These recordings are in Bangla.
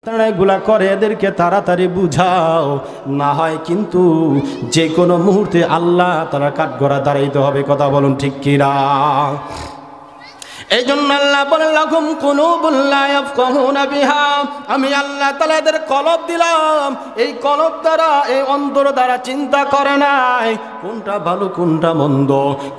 এগুলা করে এদেরকে তাড়াতাড়ি বুঝাও, না হয় কিন্তু যে কোনো মুহূর্তে আল্লাহ তাআলার কাঠগড়া দাঁড়াইতে হবে। কথা বলুন ঠিক কিনা? এই জন্য আল্লাহ বলেন লাকুম কুলুবুল লা ইয়াফকাহুনা বিহা, আমি আল্লাহ তাআলা এদের কলব দিলাম, এই কলব দ্বারা, এই অন্তর দ্বারা চিন্তা করে নাই কোনটা ভালো কোনটা মন্দ,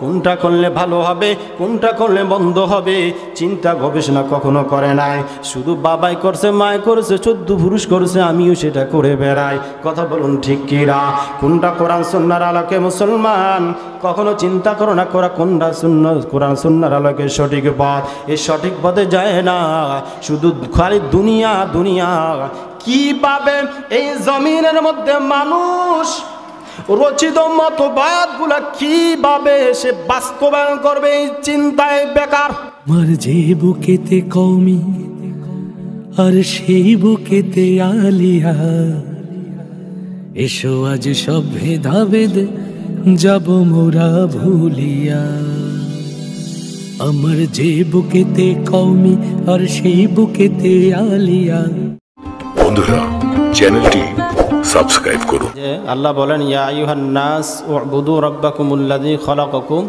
কোনটা করলে ভালো হবে কোনটা করলে মন্দ হবে, চিন্তা গবেষণা কখনো করে নাই। শুধু বাবাই করছে, মায় করেছে, 14 পুরুষ করেছে, আমিও সেটা করে বেড়াই। কথা বলুন ঠিক কিনা? কোনটা কোরআন সুন্নাহর আলোকে মুসলমান, কখনো চিন্তা করো না কোনটা কোরআন সুন্নাহর আলোকে সঠিক পথ। এই সঠিক পথে যায় না, শুধু খালি দুনিয়া দুনিয়া। কিভাবে এই জমিনের মধ্যে মানুষ রচিত মতবাদগুলা কিভাবে সে বাস্তবায়ন করবে, এই চিন্তায় বেকার। মার যে বুকেতে কওমি আর সেই বুকেতে আলিয়া, এসো আজ সব ভেদাভেদ যাব মোরা ভুলিয়া। আমার যে বুকেতে কওমি আর সেই বুকেতে আলিয়া। বন্ধুরা, চ্যানেলটি সাবস্ক্রাইব করুন। আল্লাহ বলেন ইয়া আইয়ুহান নাস উ'বুদু রাব্বাকুমুল্লাযী খালাকাকুম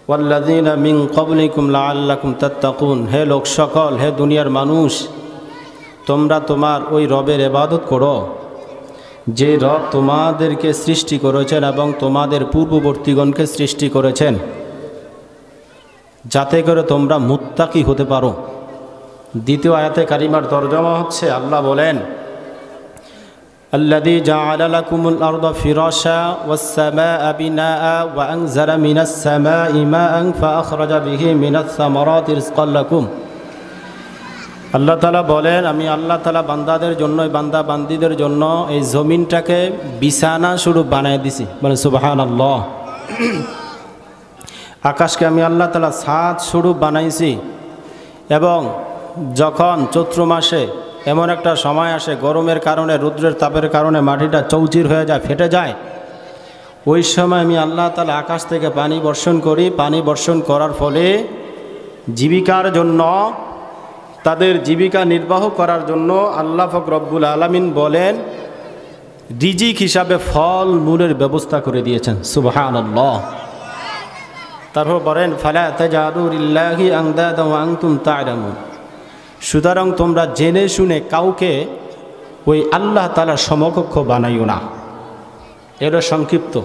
ওয়াল্লাযীনা মিন ক্বাবলিকুম লাআল্লাকুম তাত্তাকুন। হে লোক সকল, হে দুনিয়ার মানুষ, তোমরা তোমার ওই রবের ইবাদত করো যে রব তোমাদেরকে সৃষ্টি করেছেন এবং তোমাদের পূর্ববর্তীগণকে সৃষ্টি করেছেন, যাতে করে তোমরা মুত্তাকি হতে পারো। দ্বিতীয় আয়াতে কারিমার তরজমা হচ্ছে, আল্লাহ বলেন আল্লাযী জাআলা লাকুমুল আরদা ফিরাশা ওয়াস সামাআ বিনাআ ওয়া আনজালা মিনাস সামাই মাআন ফাআখরাজা বিহি মিনাস সামারাতি রিজকান লাকুম। আল্লাহ তাআলা বলেন, আমি আল্লাহ তাআলা বান্দাদের জন্য, বান্দা বান্দীদের জন্য এই জমিনটাকে বিছানা স্বরূপ বানায় দিছি। বলে সুবহানাল্লাহ। আকাশকে আমি আল্লাহ তাআলা ছাদ স্বরূপ বানাইছি, এবং যখন চৈত্র মাসে এমন একটা সময় আসে গরমের কারণে, রৌদ্রের তাপের কারণে মাটিটা চৌচির হয়ে যায়, ফেটে যায়, ওই সময় আমি আল্লাহ তাআলা আকাশ থেকে পানি বর্ষণ করি। পানি বর্ষণ করার ফলে জীবিকার জন্য, তাদের জীবিকা নির্বাহ করার জন্য আল্লাহ পাক রব্বুল আলামিন বলেন রিজিক হিসাবে ফল মূলের ব্যবস্থা করে দিয়েছেন। সুবহানাল্লাহ। তারপর বলেন ফালা তাজালু লিল্লাহি আনদাদা ওয়া আনতুম তা'লামুন। সুতরাং তোমরা জেনে শুনে কাউকে ওই আল্লাহ তাআলার সমকক্ষ বানাইও না। এটা সংক্ষিপ্ত।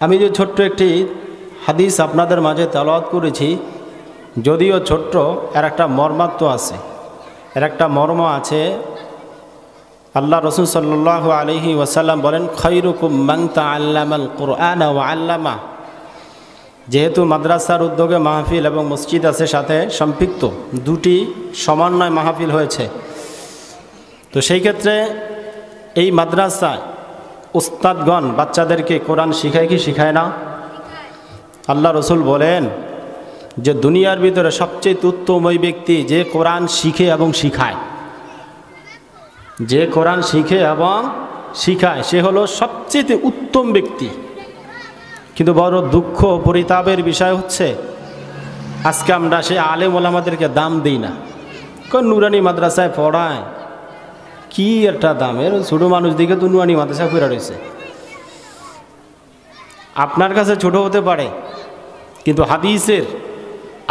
আমি যে ছোট্ট একটি হাদিস আপনাদের মাঝে তেলাওয়াত করেছি, যদিও ছোট্ট, এর একটা মর্মার্থ আছে, এর একটা মর্ম আছে। আল্লাহ রাসূল সাল্লাল্লাহু আলাইহি ওয়াসাল্লাম বলেন খায়রুকুম মান তাআল্লামাল কুরআনা ওয়া আল্লামা। যেহেতু মাদ্রাসার উদ্যোগে মাহফিল এবং মসজিদ আছে সাথে সম্পৃক্ত, দুটি সমন্বয় মাহফিল হয়েছে, তো সেই ক্ষেত্রে এই মাদ্রাসায় উস্তাদগণ বাচ্চাদেরকে কোরআন শিখায় কি শিখায় না? আল্লাহ রাসূল বলেন যে দুনিয়ার ভিতরে সবচেয়ে উত্তম ওই ব্যক্তি যে কোরআন শিখে এবং শিখায়। যে কোরআন শিখে এবং শিখায় সে হলো সবচেয়ে উত্তম ব্যক্তি। কিন্তু বড় দুঃখ পরিতাপের বিষয় হচ্ছে আজকে আমরা সে আলেম ওলামাদেরকে দাম দিই না। কোন নুরানি মাদ্রাসায় পড়ায়, কি একটা দামের ছোটো মানুষ দিকে তো নুরানি মাদ্রাসা করে রয়েছে। আপনার কাছে ছোট হতে পারে, কিন্তু হাদিসের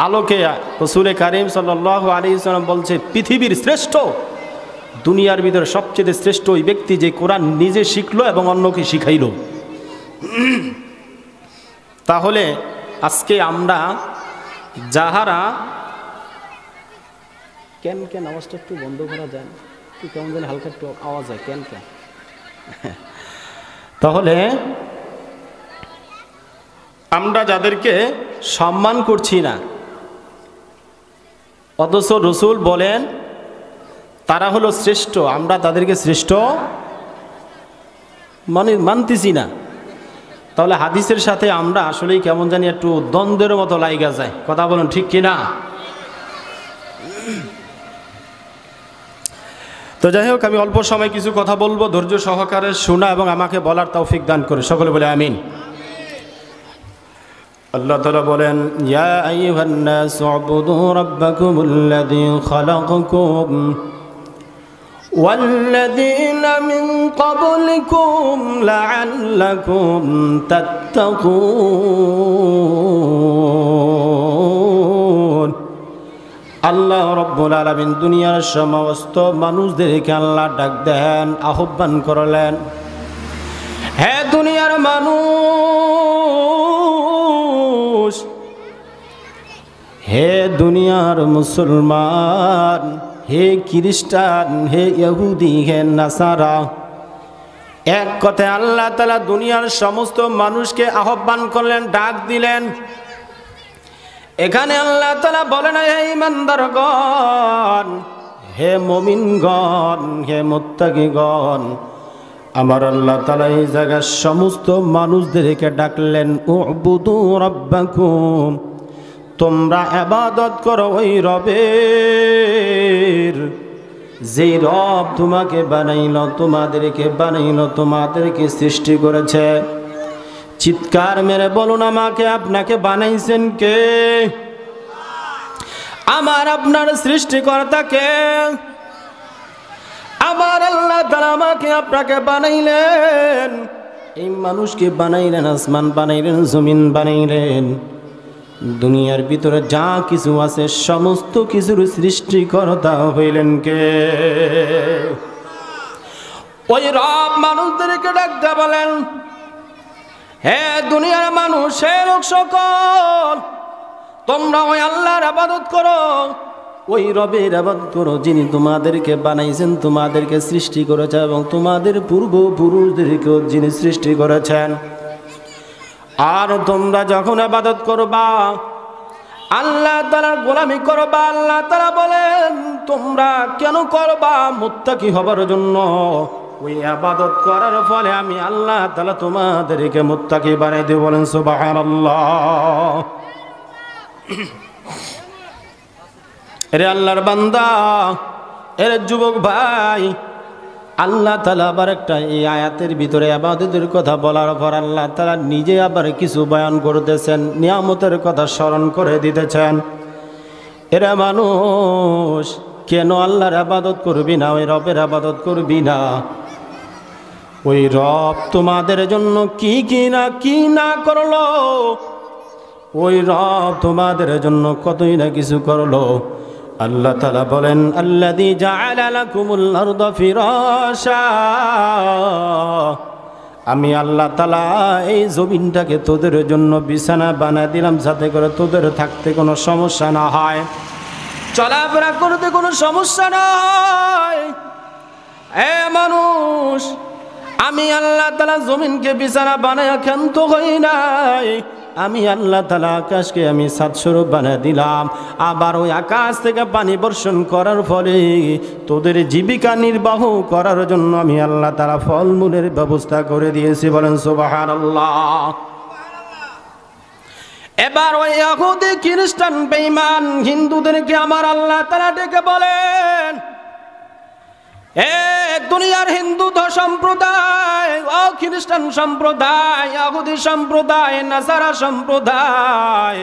আলোকে রাসূল কারীম সাল্লাল্লাহু আলাইহি ওয়াসাল্লাম বলছে পৃথিবীর শ্রেষ্ঠ, দুনিয়ার ভিতরে সবচেয়ে শ্রেষ্ঠ ওই ব্যক্তি যে কোরআন নিজে শিখলো এবং অন্যকে শিখাইল। তাহলে আজকে আমরা যাহারা কেন কেন আওয়াজটা একটু বন্ধ করা যায় না, কেমন যেন হালকা একটু আওয়াজ হয় কেন কেন। তাহলে আমরা যাদেরকে সম্মান করছি না, অথচ রাসূল বলেন তারা হলো শ্রেষ্ঠ, আমরা তাদেরকে শ্রেষ্ঠ মানতেছি না, তাহলে হাদিসের সাথে আমরা আসলেই কেমন জানি একটু দ্বন্দ্বের মতো লাইগা যায়। কথা বলুন ঠিক কিনা? তো যাই হোক, আমি অল্প সময় কিছু কথা বলবো, ধৈর্য সহকারে শোনা এবং আমাকে বলার তৌফিক দান করে সকলে বলে আমিন। আল্লাহ তাআলা বলেন, ইয়া আইয়ুহান নাসু উবুদু রাব্বাকুমুল্লাযী খালাকাকুম ওয়াল্লাযীনা মিন ক্বাবলিকুম লাআল্লাকুম তাত্তাকুন। আল্লাহ রাব্বুল আলামিন দুনিয়ার সমস্ত মানুষদেরকে আল্লাহ ডাক দেন, আহ্বান করলেন, হে দুনিয়ার মানুষ, হে দুনিয়ার মুসলমান, হে খ্রিস্টান, হে ইহুদি, হে নাসারা। এক কথায় আল্লাহ তাআলা দুনিয়ার সমস্ত মানুষকে আহ্বান করলেন, ডাক দিলেন। এখানে আল্লাহ তাআলা বলেন, হে ঈমানদারগণ, হে মুমিনগণ, হে মুত্তাকিগণ। আমার আল্লাহ তাআলা এই জায়গায় সমস্ত মানুষদেরকে ডাকলেন, উবুদু রাব্বাকুম, তোমরা ইবাদত করো ওই রবের, যে রব তোমাকে বানাইল, তোমাদেরকে বানাইল, তোমাদেরকে সৃষ্টি করেছে। চিৎকার মেরে বলুন, আমাকে আপনাকে বানাইছেন কে? আমার আপনার সৃষ্টিকর্তা কে? আমার আল্লাহ তাআলা আমাকে আপনাকে বানাইলেন, এই মানুষকে বানাইলেন, আসমান বানাইলেন, জমিন বানাইলেন, দুনিয়ার ভিতরে যা কিছু আছে সমস্ত কিছুর সৃষ্টিকর্তা হইলেন কে? ওই রব মানুষদেরকে ডাকতে বলেন, হে দুনিয়ার মানুষ, হে লোক সকল, তোমরা ওই আল্লাহর ইবাদত করো, ওই রবের ইবাদত করো যিনি তোমাদেরকে বানাইছেন, তোমাদেরকে সৃষ্টি করেছেন এবং তোমাদের পূর্বপুরুষদেরকেও যিনি সৃষ্টি করেছেন। আর তোমরা যখন ইবাদত করবা, আল্লাহ তাআলার গোলামি করবা, আল্লাহ তাআলা বলেন তোমরা কেন করবা? মুত্তাকি হবার জন্য। ওই ইবাদত করার ফলে আমি আল্লাহ তাআলা তোমাদেরকে মুত্তাকি বানাই দেব। বলেন সুবহানাল্লাহ। এরে আল্লাহর বান্দা, এরে যুবক ভাই, আল্লাহ তাআলা আবার একটা এই আয়াতের ভিতরে ইবাদতের কথা বলার পর আল্লাহ তাআলা নিজে আবার কিছু বয়ান করতেছেন, নিয়ামতের কথা স্মরণ করে দিতেছেন। এরা মানুষ, কেন আল্লাহর ইবাদত করবি না? ওই রবের ইবাদত করবি না? ওই রব তোমাদের জন্য কি না করলো, ওই রব তোমাদের জন্য কতই না কিছু করলো। আল্লাহ তাআলা বলেন, আল্লাযী জাআলা লাকুমুল আরদা ফিরাশা, আমি আল্লাহ তাআলা এই জমিনটাকে তোদের জন্য বিছানা বানিয়ে দিলাম, যাতে করে তোদের থাকতে কোনো সমস্যা না হয়, চলাফেরা করতে কোনো সমস্যা না হয়। এ মানুষ, আমি আল্লাহ তাআলা জমিনকে বিছানা বানায়া ক্ষান্ত হই নাই, আমি আল্লাহ তাআলা আকাশকে আমি ছাদস্বরূপ বানিয়ে দিলাম। আবার ওই আকাশ থেকে পানি বর্ষণ করার ফলে তোদের জীবিকা নির্বাহ করার জন্য আমি আল্লাহ তাআলা ফলমূলের ব্যবস্থা করে দিয়েছি। বলেন সুবহানাল্লাহ। এবার ওই ইহুদি, খ্রিস্টান, বেঈমান, হিন্দুদেরকে আমার আল্লাহ তাআলা ডেকে বলেন, দুনিয়ার হিন্দু সম্প্রদায়, ও খ্রিস্টান সম্প্রদায়, ইহুদি সম্প্রদায়, নাসারা সম্প্রদায়,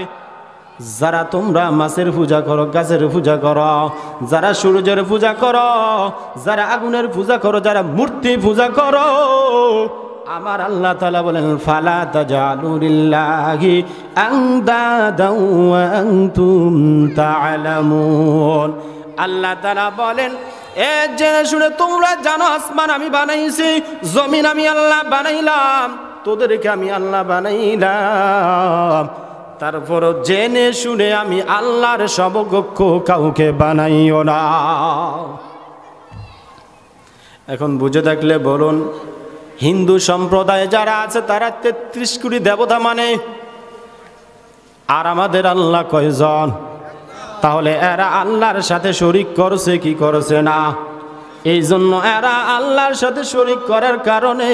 যারা তোমরা মাছের পূজা করো, গাছের পূজা করো, যারা সূর্যের পূজা করো, যারা আগুনের পূজা করো, যারা মূর্তি পূজা করো, আমার আল্লাহ তাআলা বলেন, ফালা তাজালু লিল্লাহি আনদাদা ওয়া আনতুম তা'লামুন। আল্লাহ তাআলা বলেন, এ জেনে শুনে তোমরা জানো, আসমান আমি বানাইছি, জমিন আমি আল্লাহ বানাইলাম, তোদেরকে আমি আল্লাহ বানাইলাম, তারপর জেনে শুনে আমি আল্লাহর সমকক্ষ কাউকে বানাইও না। এখন বুঝে থাকলে বলুন, হিন্দু সম্প্রদায় যারা আছে তারা ৩৩ কোটি দেবতা মানে, আর আমাদের আল্লাহ কয়জন? তাহলে এরা আল্লাহর সাথে শরীক করছে কি করছে না? এই জন্য এরা আল্লাহর সাথে শরীক করার কারণে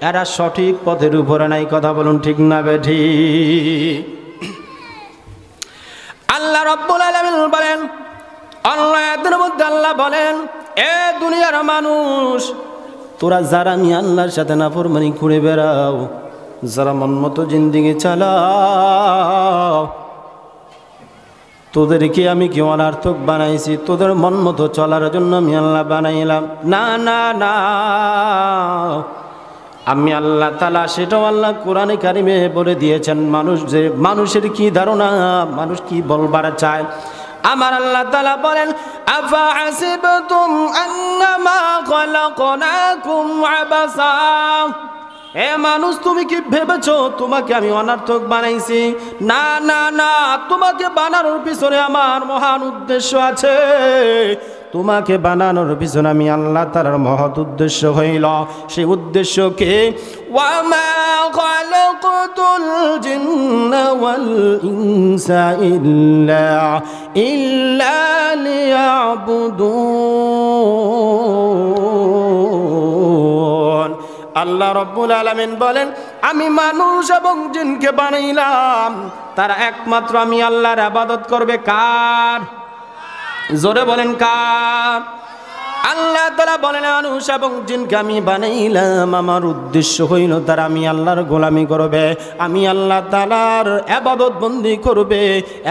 এরা সঠিক পথের উপরে নাই। কথা বলুন, ঠিক না বেঠিক? আল্লাহ রাব্বুল আলামিন বলেন, আল্লাহর মধ্যে আল্লাহ বলেন, এ দুনিয়ার মানুষ, তোরা যারা আমি আল্লাহর সাথে নাফরমানি করে বেড়াও, যারা মন মতো জিন্দিগি চালাও, তোদেরকে আমি কি অনার্থক বানাইছি? তোদের মন মতো চলার জন্য আমি আল্লাহ বানাইলাম? না না না, আমি আল্লাহ তাআলা, সেটাও আল্লাহ কোরআনে কারিমে বলে দিয়েছেন। মানুষের কি ধারণা, মানুষ কি বলবার চায়, আমার আল্লাহ তাআলা বলেন, আফা হাসিবতুম আন্নামা খালাকনাকুম আবাসা, এ মানুষ তুমি কি ভেবেছো তোমাকে আমি অনার্থক বানাইছি? না না না, তোমাকে বানানোর পিছনে আমার মহান উদ্দেশ্য আছে। তোমাকে বানানোর পিছনে আমি আল্লাহ তাআলার মহৎ উদ্দেশ্য হইল, সেই উদ্দেশ্যকে ওয়ামা খালাকতুল জিন্না ওয়াল ইনসা ইল্লা লিয়াবুদুন। আল্লাহ রাব্বুল আলামিন বলেন, আমি মানুষ এবং জিনকে বানাইলাম তারা একমাত্র আমি আল্লাহর ইবাদত করবে। কার? জোরে বলেন কার? আল্লাহ তাআলা বলেন, মানুষ এবং জিনকে আমি বানাইলাম, আমার উদ্দেশ্য হইল তারা আমি আল্লাহর গোলামি করবে, আমি আল্লাহ তাআলার ইবাদত বন্দি করবে।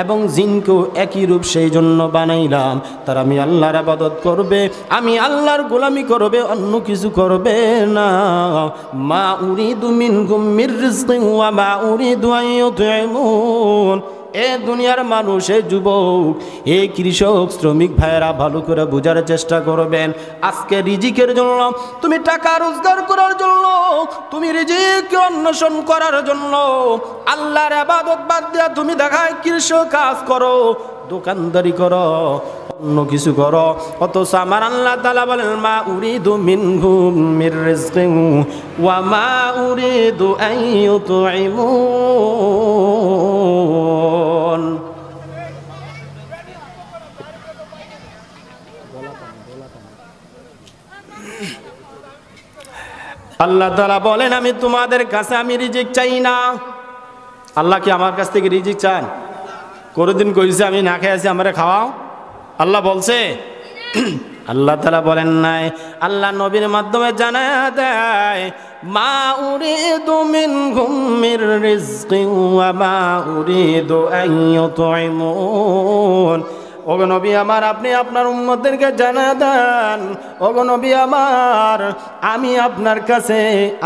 এবং জিনকেও একই রূপ সেই জন্য বানাইলাম, তারা আমি আল্লাহর ইবাদত করবে, আমি আল্লাহর গোলামি করবে, অন্য কিছু করবে না। মা উরিদু মিনকুম মির রিজকিন ওয়া মা উরিদু আন ইউতঈমুন। এ দুনিয়ার মানুষ, এ যুবক, এ কৃষক, শ্রমিক ভাইয়েরা ভালো করে বোঝার চেষ্টা করবেন। আজকে রিজিকের জন্য, তুমি টাকা রোজগার করার জন্য, তুমি রিজিক অন্বেষণ করার জন্য আল্লাহর ইবাদত বাদ দিয়া তুমি দেখায় কৃষক কাজ করো, দোকানদারি করো, অন্য কিছু করো। অথচ আমার আল্লাহ তাআলা বলেন, মা উরিদু মিনহুম মির রিজকিন ওয়া মা উরিদু আন ইউতঈমুন। আল্লাহ তাআলা বলেন, আমি তোমাদের কাছে আমি রিজিক চাই না। আল্লাহ কি আমার কাছ থেকে রিজিক চান? কোনদিন কইছে আমি না খেয়ে আছি আমারে খাওয়াও? আল্লাহ বলছে? আল্লাহ তাআলা বলেন নাই। আল্লাহ নবীর মাধ্যমে জানায় দেয়, মা উরিদু মিনহুম মির রিজকিন ওয়া মা উরিদু আন ইউতঈমুন। ওগো নবী আমার, আপনি আপনার উম্মতদেরকে জানায় দেন, ওগো নবী আমার, আমি আপনার কাছে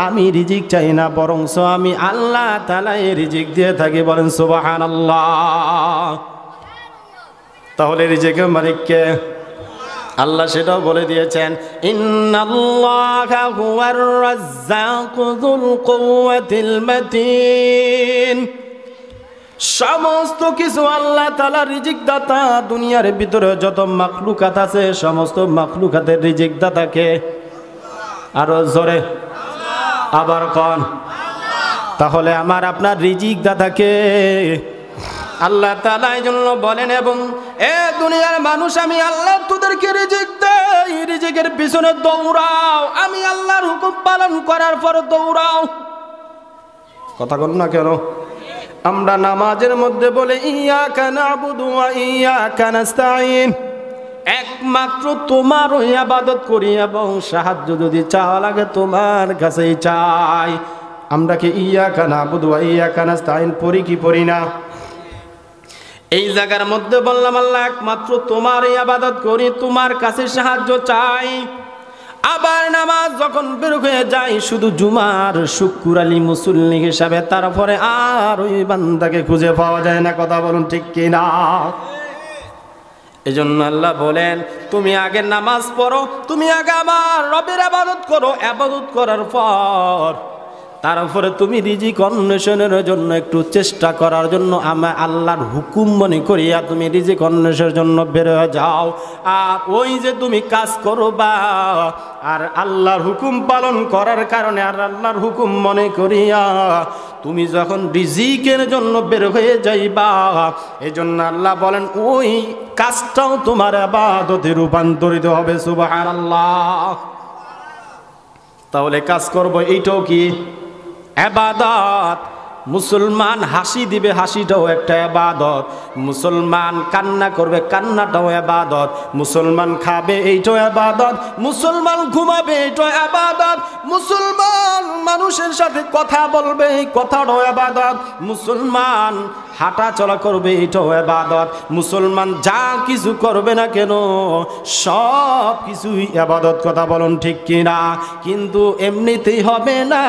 আমি রিজিক চাই না, বরংস আমি আল্লাহ তাআলা এই রিজিক দিয়ে থাকি। বলেন সুবহানাল্লাহ। তাহলে রিজিকের মালিক কে? আল্লাহ সেটাও বলে দিয়েছেন, ইন্নাল্লাহা হুয়ার রাজ্জাকু যুল কুওয়াতিল মাতিন। সমস্ত কিছু আল্লাহ তাআলা রিজিক দাতা। দুনিয়ার ভিতরে যত মাখলুকাত আছে, সমস্ত মাখলুকাতের রিজিক দাতাকে আরো জোরে আবার কোন? তাহলে আমার আপনার রিজিক দাতাকে আল্লাহ তাআলা এই জন্য বলেন, এবং এ দুনিয়ার মানুষ, আমি আল্লাহ তোদেরকে রিজিক দেই, রিজিকের পিছনে দৌড়াও, আমি আল্লাহর হুকুম পালন করার পর দৌড়াও। কথা বল না কেন? আমরা নামাজের মধ্যে বলে, ইয়াকা না'বুদু ওয়া ইয়াকা নাস্তাঈন, একমাত্র তোমার ইবাদত করি এবং সাহায্য যদি চাওয়া লাগে তোমার কাছেই চাই। আমরা কি ইয়াকা না'বুদু ওয়া ইয়াকা নাস্তাঈন পড়ি কি পড়ি না? এই জায়গার মধ্যে বললাম, আল্লাহ একমাত্র তোমার ইবাদত করি, তোমার কাছে সাহায্য চাই। আবার নামাজ যখন বের হয়ে যায়, শুধু জুমার শুক্র আলী মুসল্লি হিসাবে, তারপরে আর ওই বান্দাকে খুঁজে পাওয়া যায় না। কথা বলুন ঠিক কিনা? এই জন্য আল্লাহ বলেন, তুমি আগে নামাজ পড়ো, তুমি আগে আমার রবের ইবাদত করো, ইবাদত করার পর তারপরে তুমি রিজিক অন্বেষণের জন্য একটু চেষ্টা করার জন্য আমার আল্লাহর হুকুম মনে করিয়া তুমি রিজিক অন্বেষণের জন্য বের হয়ে যাও। আর ওই যে তুমি কাজ করবা, আর আল্লাহর হুকুম পালন করার কারণে আর আল্লাহর হুকুম মনে করিয়া তুমি যখন রিজিকের জন্য বের হয়ে যাইবা, এজন্য আল্লাহ বলেন ওই কাজটাও তোমার ইবাদতে রূপান্তরিত হবে। সুবহানাল্লাহ। তাহলে কাজ করব, এইটাও কি ইবাদত? মুসলমান হাসি দিবে, হাসিটাও একটা ইবাদত। মুসলমান কান্না করবে, কান্নাটাও ইবাদত। মুসলমান খাবে, এইটাও ইবাদত। মুসলমান ঘুমাবে, এইটাও ইবাদত। মুসলমান মানুষের সাথে কথা বলবে, এই কথাটাও ইবাদত। মুসলমান হাঁটা চলা করবে, এটাও ইবাদত। মুসলমান যা কিছু করবে না কেন সব কিছুই ইবাদত। কথা বলুন ঠিক কিনা? কিন্তু এমনিতেই হবে না,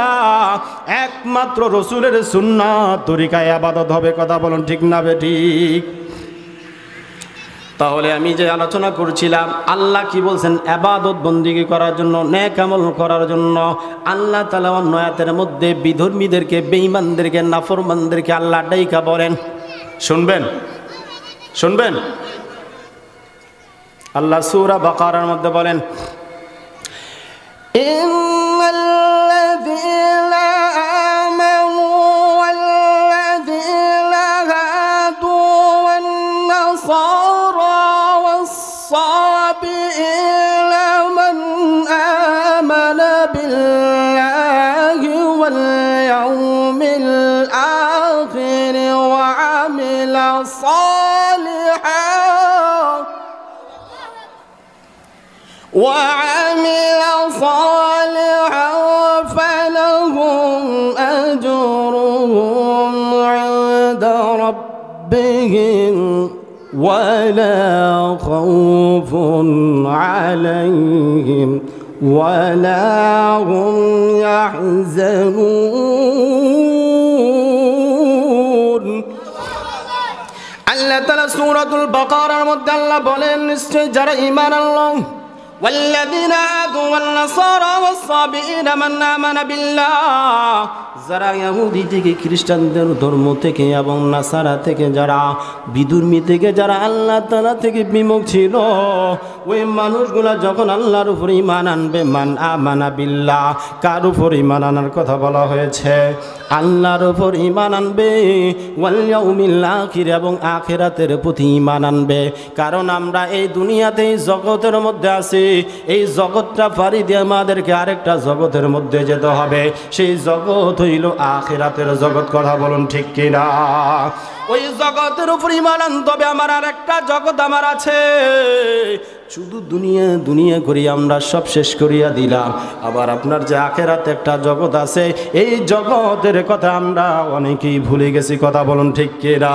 একমাত্র রসুলের সুন্নাত তরিকায় ইবাদত হবে। কথা বলুন ঠিক না বেঠিক? তাহলে আমি যে আলোচনা করছিলাম, আল্লাহ কি বলছেন ইবাদত বন্দেগী করার জন্য, নেক আমল করার জন্য। আল্লাহ তাআলা অন্য আয়াতের মধ্যে বিধর্মীদেরকে, বেঈমানদেরকে, নাফরমানদেরকে আল্লাহ ডাইকা বলেন, শুনবেন শুনবেন। আল্লাহ সূরা বাকারার মধ্যে বলেন, ইন্নাল্লাযীনা আমানু ওয়াল্লাযীনা হাদু ওয়ান নাসারা ওয়াস-সাবিঈনা মান আমানা বিল্লাহি ওয়াল ইয়াউমিল আখির ওয়া আমিলা সালিহান فلهم أجرهم عند ربهم ولا خوف عليهم ولا هم يحزنون। আল্লাহ তাআলা সূরাতুল বাকারার মধ্যে আল্লাহ বলেন, নিশ্চয় যারা ঈমান আনলো, والذين هادوا والنصارى والصابئين من آمن بالله, যারা ইহুদি থেকে খ্রিস্টানদের ধর্ম থেকে এবং নাসারা থেকে, যারা বিধর্মী থেকে, যারা আল্লাহ তাআলা থেকে বিমুখ ছিল, ওই মানুষগুলা যখন আল্লাহর উপর ঈমান আনবে, মান আমানা বিল্লাহ, কার উপর ঈমান আনার কথা বলা হয়েছে? আল্লাহর উপর ঈমান আনবে, ওয়াল ইয়াউমিল আখির, এবং আখিরাতের প্রতি ঈমান আনবে। কারণ আমরা এই দুনিয়াতে, এই জগতের মধ্যে আছি, এই জগৎটা পাড়ি দিয়ে আমাদেরকে আরেকটা জগতের মধ্যে যেতে হবে। সেই জগৎ হইল আখিরাতের জগৎ। কথা বলুন ঠিক কিনা? ওই জগতের উপর ঈমান আনতে হবে। আমার আরেকটা জগৎ আমার আছে। শুধু দুনিয়া দুনিয়া করি আমরা সব শেষ করিয়া দিলাম। আবার আপনার যে আখিরাতে একটা জগৎ আছে, এই জগতের কথা আমরা অনেকেই ভুলে গেছি। কথা বলুন ঠিক কিনা?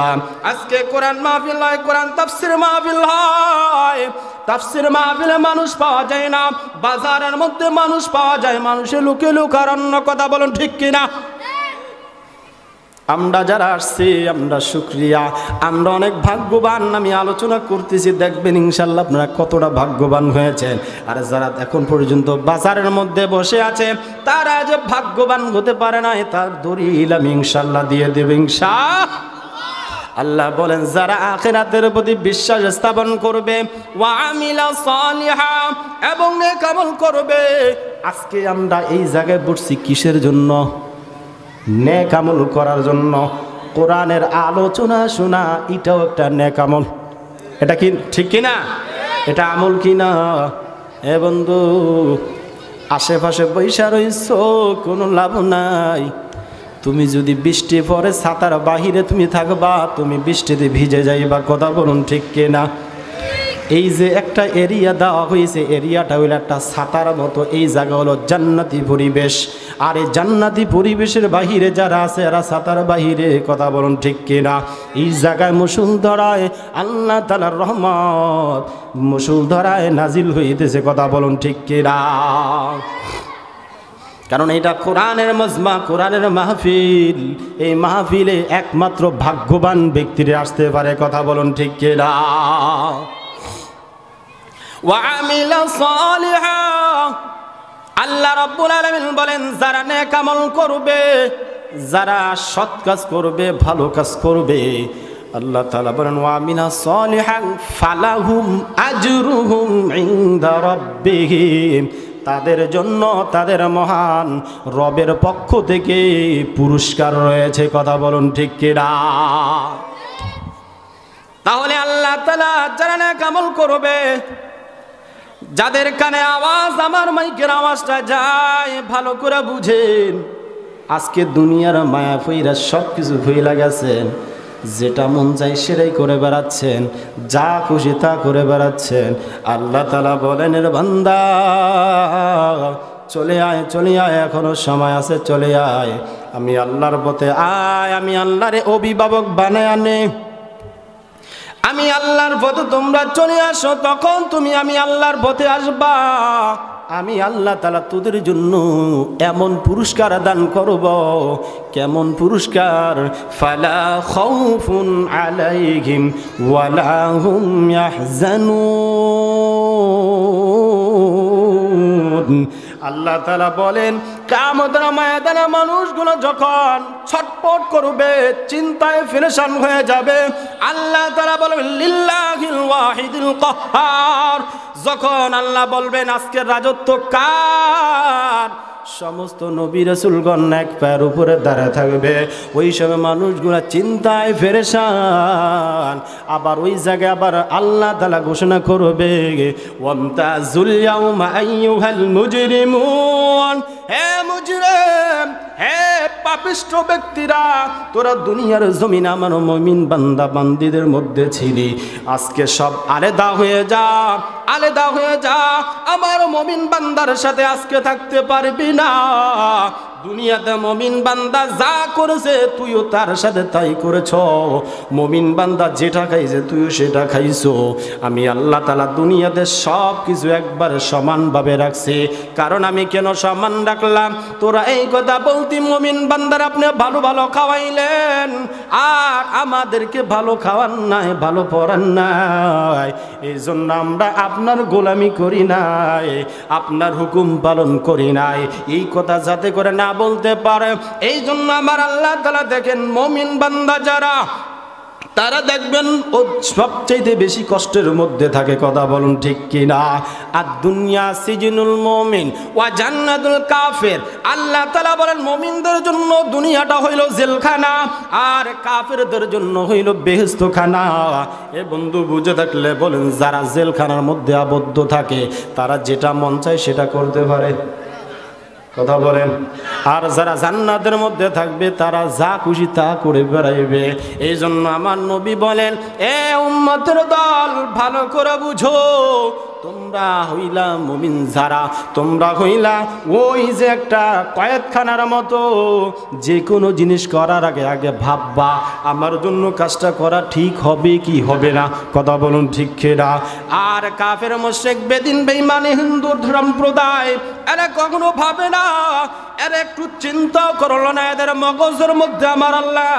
আজকে কোরআন মাহফিল হয়, কোরআন তাফসীর মাহফিল হয়। তাফসীর মাহফিলে মানুষ পাওয়া যায় না, বাজারের মধ্যে মানুষ পাওয়া যায়, মানুষের লোকে লোকারণ্য। কথা বলুন ঠিক কিনা? আমরা যারা আসছি আমরা শুকরিয়া, আমরা অনেক ভাগ্যবান। আমি আলোচনা করতেছি, দেখবেন ইনশাল্লাহ আপনারা কতটা ভাগ্যবান হয়েছেন। আর যারা এখন পর্যন্ত বাজারের মধ্যে বসে আছে, তারা যে ভাগ্যবান হতে পারে না, তার দলিল আমি ইনশাল্লাহ দিয়ে দেব ইনশাআল্লাহ। আল্লাহ বলেন, যারা আখিরাতের প্রতি বিশ্বাস স্থাপন করবে, ওয়া আমিলা সালিহা, এবং নেক আমল করবে। আজকে আমরা এই জায়গায় বসছি কিসের জন্য? নেক আমল করার জন্য। কোরআনের আলোচনা শোনা এটাও একটা নেক আমল। এটা কি ঠিক কিনা? এটা আমল কিনা? এ বন্ধু, আশেপাশে বৈশা রইছ, কোনো লাভ নাই। তুমি যদি বৃষ্টি পরে ছাতার বাহিরে তুমি থাকবা, তুমি বৃষ্টিতে ভিজে যাইবা। কথা বলুন ঠিক কিনা? এই যে একটা এরিয়া দেওয়া হয়েছে, এরিয়াটা হইল একটা ছাতার মতো। এই জায়গা হলো জান্নাতি পরিবেশ। আর এই জান্নাতি পরিবেশের বাহিরে যারা আছে, এরা ছাতার বাহিরে। কথা বলুন ঠিক কিনা? এই জায়গায় মুষলধারায় আল্লাহ তাআলার রহমত মুষলধারায় নাজিল হইতেছে। কথা বলুন ঠিক কিনা? কারণ এটা কোরআনের মজমা, কোরআনের মাহফিল। এই মাহফিলে একমাত্র ভাগ্যবান ব্যক্তিরা আসতে পারে। কথা বলুন ঠিক কিনা? ওয়া আমিলা সালিহা, আল্লাহ রাব্বুল আলামিন বলেন, যারা নেক আমল করবে, যারা সৎ কাজ করবে, ভালো কাজ করবে, আল্লাহ তাআলা বলেন, ওয়া আমিলা সালিহান ফালাহুম আজরুহুম ইনদা রাব্বিহিম, তাদের জন্য তাদের মহান রবের পক্ষ থেকে পুরস্কার রয়েছে। কথা বলুন ঠিক কিনা? তাহলে আল্লাহ তাআলা যারা নেক আমল করবে, যাদের কানে আওয়াজ আমার মাইকের আওয়াজটা যায়, ভালো করে বুঝেন। আজকে দুনিয়ার মায়া ফইরা সব কিছু ভুইলা গেছেন, যেটা মন চাই সেটাই করে বেড়াচ্ছেন, যা খুশি তা করে বেড়াচ্ছেন। আল্লাহ তাআলা বলেন, এর বান্দা চলে আয়, চলে আয়, এখনো সময় আছে, চলে আয়, আমি আল্লাহর পথে আয়, আমি আল্লাহরে অভিভাবক বানায় আনে, আমি আল্লাহর পথে তোমরা চলে আসো, তখন তুমি আমি আল্লাহর পথে আসবা। আমি আল্লাহ তাআলা তোদের জন্য এমন পুরস্কার দান করব, কেমন পুরস্কার, ফালা খাউফুন আলাইহিম ওয়ালা হুম ইয়াহজানুন। আল্লাহ তাআলা বলেন, কিয়ামতের ময়দানে মানুষগুলো যখন ছটপট করবে, চিন্তায় পেরেশান হয়ে যাবে, আল্লাহ তাআলা বলবেন লিল্লাহিল ওয়াহিদুল কাহ্হার। যখন আল্লাহ বলবেন আজকের রাজত্ব কার, সমস্ত নবী রাসূলগণ এক পায়ের উপরে দাঁড়ায় থাকবে। ওই সময় মানুষগুলা চিন্তায় পেরেশান। আবার ওই জায়গায় আবার আল্লাহ তাআলা ঘোষণা করবে, ওয়ামতাজুল ইয়াউমা আইয়ুহাল মুজরিমুন, হে মুজরিম, হে পাপিষ্ঠ ব্যক্তিরা, তোরা দুনিয়ার জমিনে আমার মুমিন বান্দা বান্দীদের মধ্যে ছিলি, আজকে সব আলাদা হয়ে যা, আলাদা হয়ে যা, আমার মুমিন বান্দার সাথে আজকে থাকতে পারবি না। দুনিয়াতে মুমিন বান্দা যা করেছে তুইও তার সাথে তাই করেছ, মুমিন বান্দা যেটা খাইছে তুইও সেটা খাইছো। আমি আল্লাহ তাআলা দুনিয়াতে সব কিছু একবার সমানভাবে রাখছি। কারণ আমি কেন সমান রাখলাম, তোরা এই কথা বলতি মুমিন বান্দার আপনি ভালো ভালো খাওয়াইলেন, আর আমাদেরকে ভালো খাওয়ান নাই, ভালো পড়ান নাই, এই জন্য আমরা আপনার গোলামি করি নাই, আপনার হুকুম পালন করি নাই। এই কথা যাতে করে না বলতে পারে, এই জন্য আমার আল্লাহ তাআলা দেখেন মুমিন বান্দা যারা, তারা দেখবেন ও সবচাইতে বেশি কষ্টের মধ্যে থাকে। কথা বলুন ঠিক কিনা? আর দুনিয়া সিজনুল মুমিন ওয়া জান্নাতুল কাফির। আল্লাহ তাআলা বলেন মুমিনদের জন্য দুনিয়াটা হইল জেলখানা, আর কাফেরদের জন্য হইল বেহেশতখানা। এ বন্ধু বুঝে থাকলে বলেন, যারা জেলখানার মধ্যে আবদ্ধ থাকে তারা যেটা মন চায় সেটা করতে পারে, কথা বলেন, আর যারা জান্নাতের মধ্যে থাকবে তারা যা খুশি তা করে বেড়াইবে। এই জন্য আমার নবী বলেন, এ উম্মতের দল, ভালো করে বুঝো, তোমরা হইলা মুমিন যারা, তোমরা হইলা ওই যে একটা কয়েদখানার মতো, যে কোনো জিনিস করার আগে আগে ভাববা আমার জন্য কাজটা করা ঠিক হবে কি হবে না, কথা বলুন ঠিক কিনা? আর কাফের মুশরিক বেদিন বেঈমান হিন্দু সম্প্রদায় এরা কখনো ভাবে না, এরা একটু চিন্তা করলো না, এদের মগজের মধ্যে আমার আল্লাহ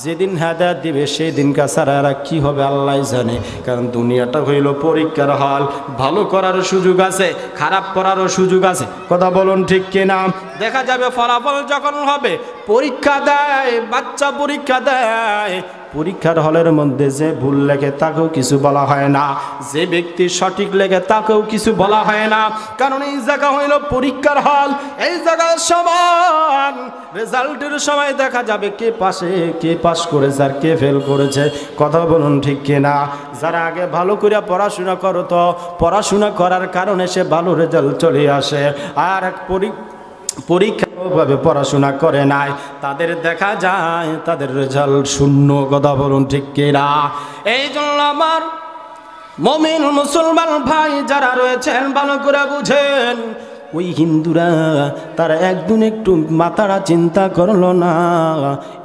যেদিন হেদায়েত দিবে সেই দিন কাছাড়া এরা কি হবে আল্লাহ জানে। কারণ দুনিয়াটা হইল পরীক্ষার হল, ভালো করার সুযোগ আছে, খারাপ করারও সুযোগ আছে, কথা বলুন ঠিক কিনা? দেখা যাবে ফলাফল যখন হবে, পরীক্ষা দেয়, বাচ্চা পরীক্ষা দেয়, পরীক্ষার হলের মধ্যে যে ভুল লেখে তাকেও কিছু বলা হয় না, যে ব্যক্তি সঠিক লেখে তাকেও কিছু বলা হয় না। কারণ এই জায়গা হইল পরীক্ষার হল, এই জায়গায় সমান রেজাল্টের সময় দেখা যাবে কে পাশে, কে পাস করেছে আর কে ফেল করেছে, কথা বলুন ঠিক কিনা? যারা আগে ভালো করে পড়াশোনা করতো, পড়াশোনা করার কারণে সে ভালো রেজাল্ট চলে আসে, আর পরীক্ষাভাবে পড়াশোনা করে নাই তাদের দেখা যায় তাদের রেজাল্ট শূন্য, কথা বলুন ঠিক কিনা? এই জন্য আমার মুমিন মুসলমান ভাই যারা রয়েছেন ভালো করে বুঝেন, ওই হিন্দুরা তারা একদিন একটু মাথাটা চিন্তা করলো না,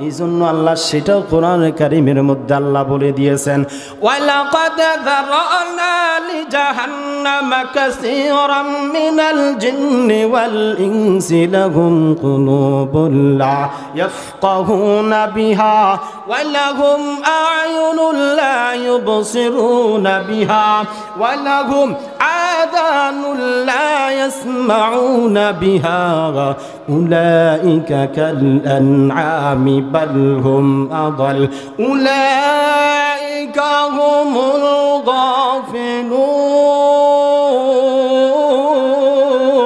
এই জন্য আল্লাহ সেটাও কোরআন কারীমের মধ্যে আল্লাহ বলে দিয়েছেন, ওয়ালাকাদ যারানা লিজাহান্নামা কাসীরাম মিনাল জিন্নি ওয়াল ইনসি লাহুম কুলুবুন লা ইয়াফকাহুনা বিহা ওয়া লাহুম আ'য়ুনুন লা ইউবসিরুনা বিহা ওয়া লাহুম আযানুন লা يسمعون بها أولئك كالأنعام بل هم أضل أولئك هم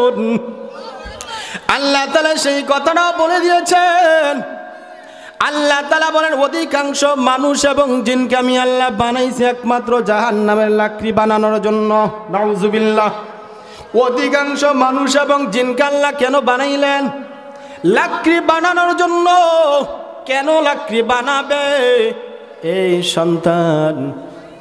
الغافلون। আল্লাহ তাআলা সেই কথাটা বলে দিয়েছেন। আল্লাহ তাআলা বলেন, অধিকাংশ মানুষ এবং জিনকে আমি আল্লাহ বানাইছি একমাত্র জাহান্নামের লাকড়ি বানানোর জন্য। নাউজুবিল্লাহ। অধিকাংশ মানুষ এবং জিনকে আল্লাহ কেন বানাইলেন? লাকড়ি বানানোর জন্য। কেন লাকড়ি বানাবে? এই সন্তান,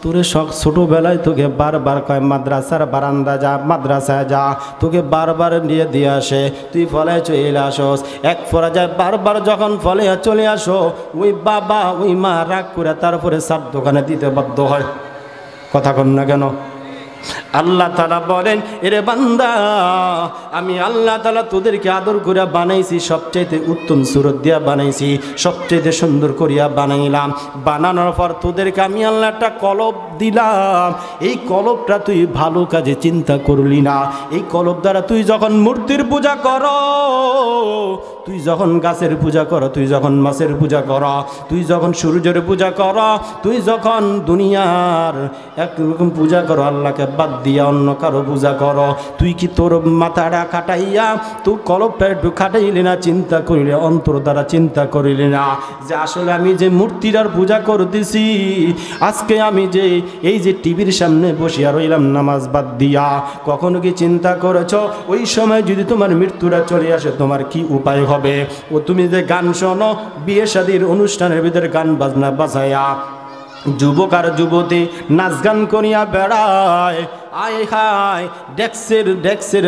তোরে ছোটবেলায় তোকে বারবার কয় মাদ্রাসার বারান্দা যা, মাদ্রাসায় যা, তোকে বারবার নিয়ে দিয়ে আসে, তুই ফলে চলে আসস। এক পর্যায়ে বারবার যখন ফলে চলে আসো, ওই বাবা ওই মা রাগ করে তারপরে সার দোকানে দিতে বাধ্য হয়। কথা কন না কেন? আল্লাহ তাআলা বলেন, এরে বান্দা, আমি আল্লাহ তাআলা তোদেরকে আদর করে বানাইছি, সবচেয়ে উত্তম সুরত দিয়া বানাইছি, সবচেয়ে সুন্দর করিয়া বানাইলাম। বানানোর পর তোদেরকে আমি আল্লাহ একটা কলব দিলাম। এই কলবটা তুই ভালো কাজে চিন্তা করলি না। এই কলব দ্বারা তুই যখন মূর্তির পূজা কর, তুই যখন গাছের পূজা কর, তুই যখন মাছের পূজা কর, তুই যখন সূর্যের পূজা কর, তুই যখন দুনিয়ার একরকম পূজা করো, আল্লাহকে বাদ দিয়া অন্য কারো পূজা করো, তুই কি তোর মাথাটা খাটাইয়া তুই কলবটা একটু খাটাইলি না? চিন্তা করিলে, অন্তর দ্বারা চিন্তা করিলি না যে আসলে আমি যে মূর্তিটার পূজা করতেছি, আজকে আমি যে এই যে টিভির সামনে বসিয়া রইলাম নামাজ বাদ দিয়া, কখনো কি চিন্তা করেছ ওই সময় যদি তোমার মৃত্যুটা চলে আসে তোমার কি উপায় হবে? ও তুমি যে গান শোনো, বিয়ে শাদীর অনুষ্ঠানের ভিতরে গান বাজনা বাজায়া যুবক আর যুবতী নাচ গান করিয়া বেড়ায়, আয় হায়, ডেক্সের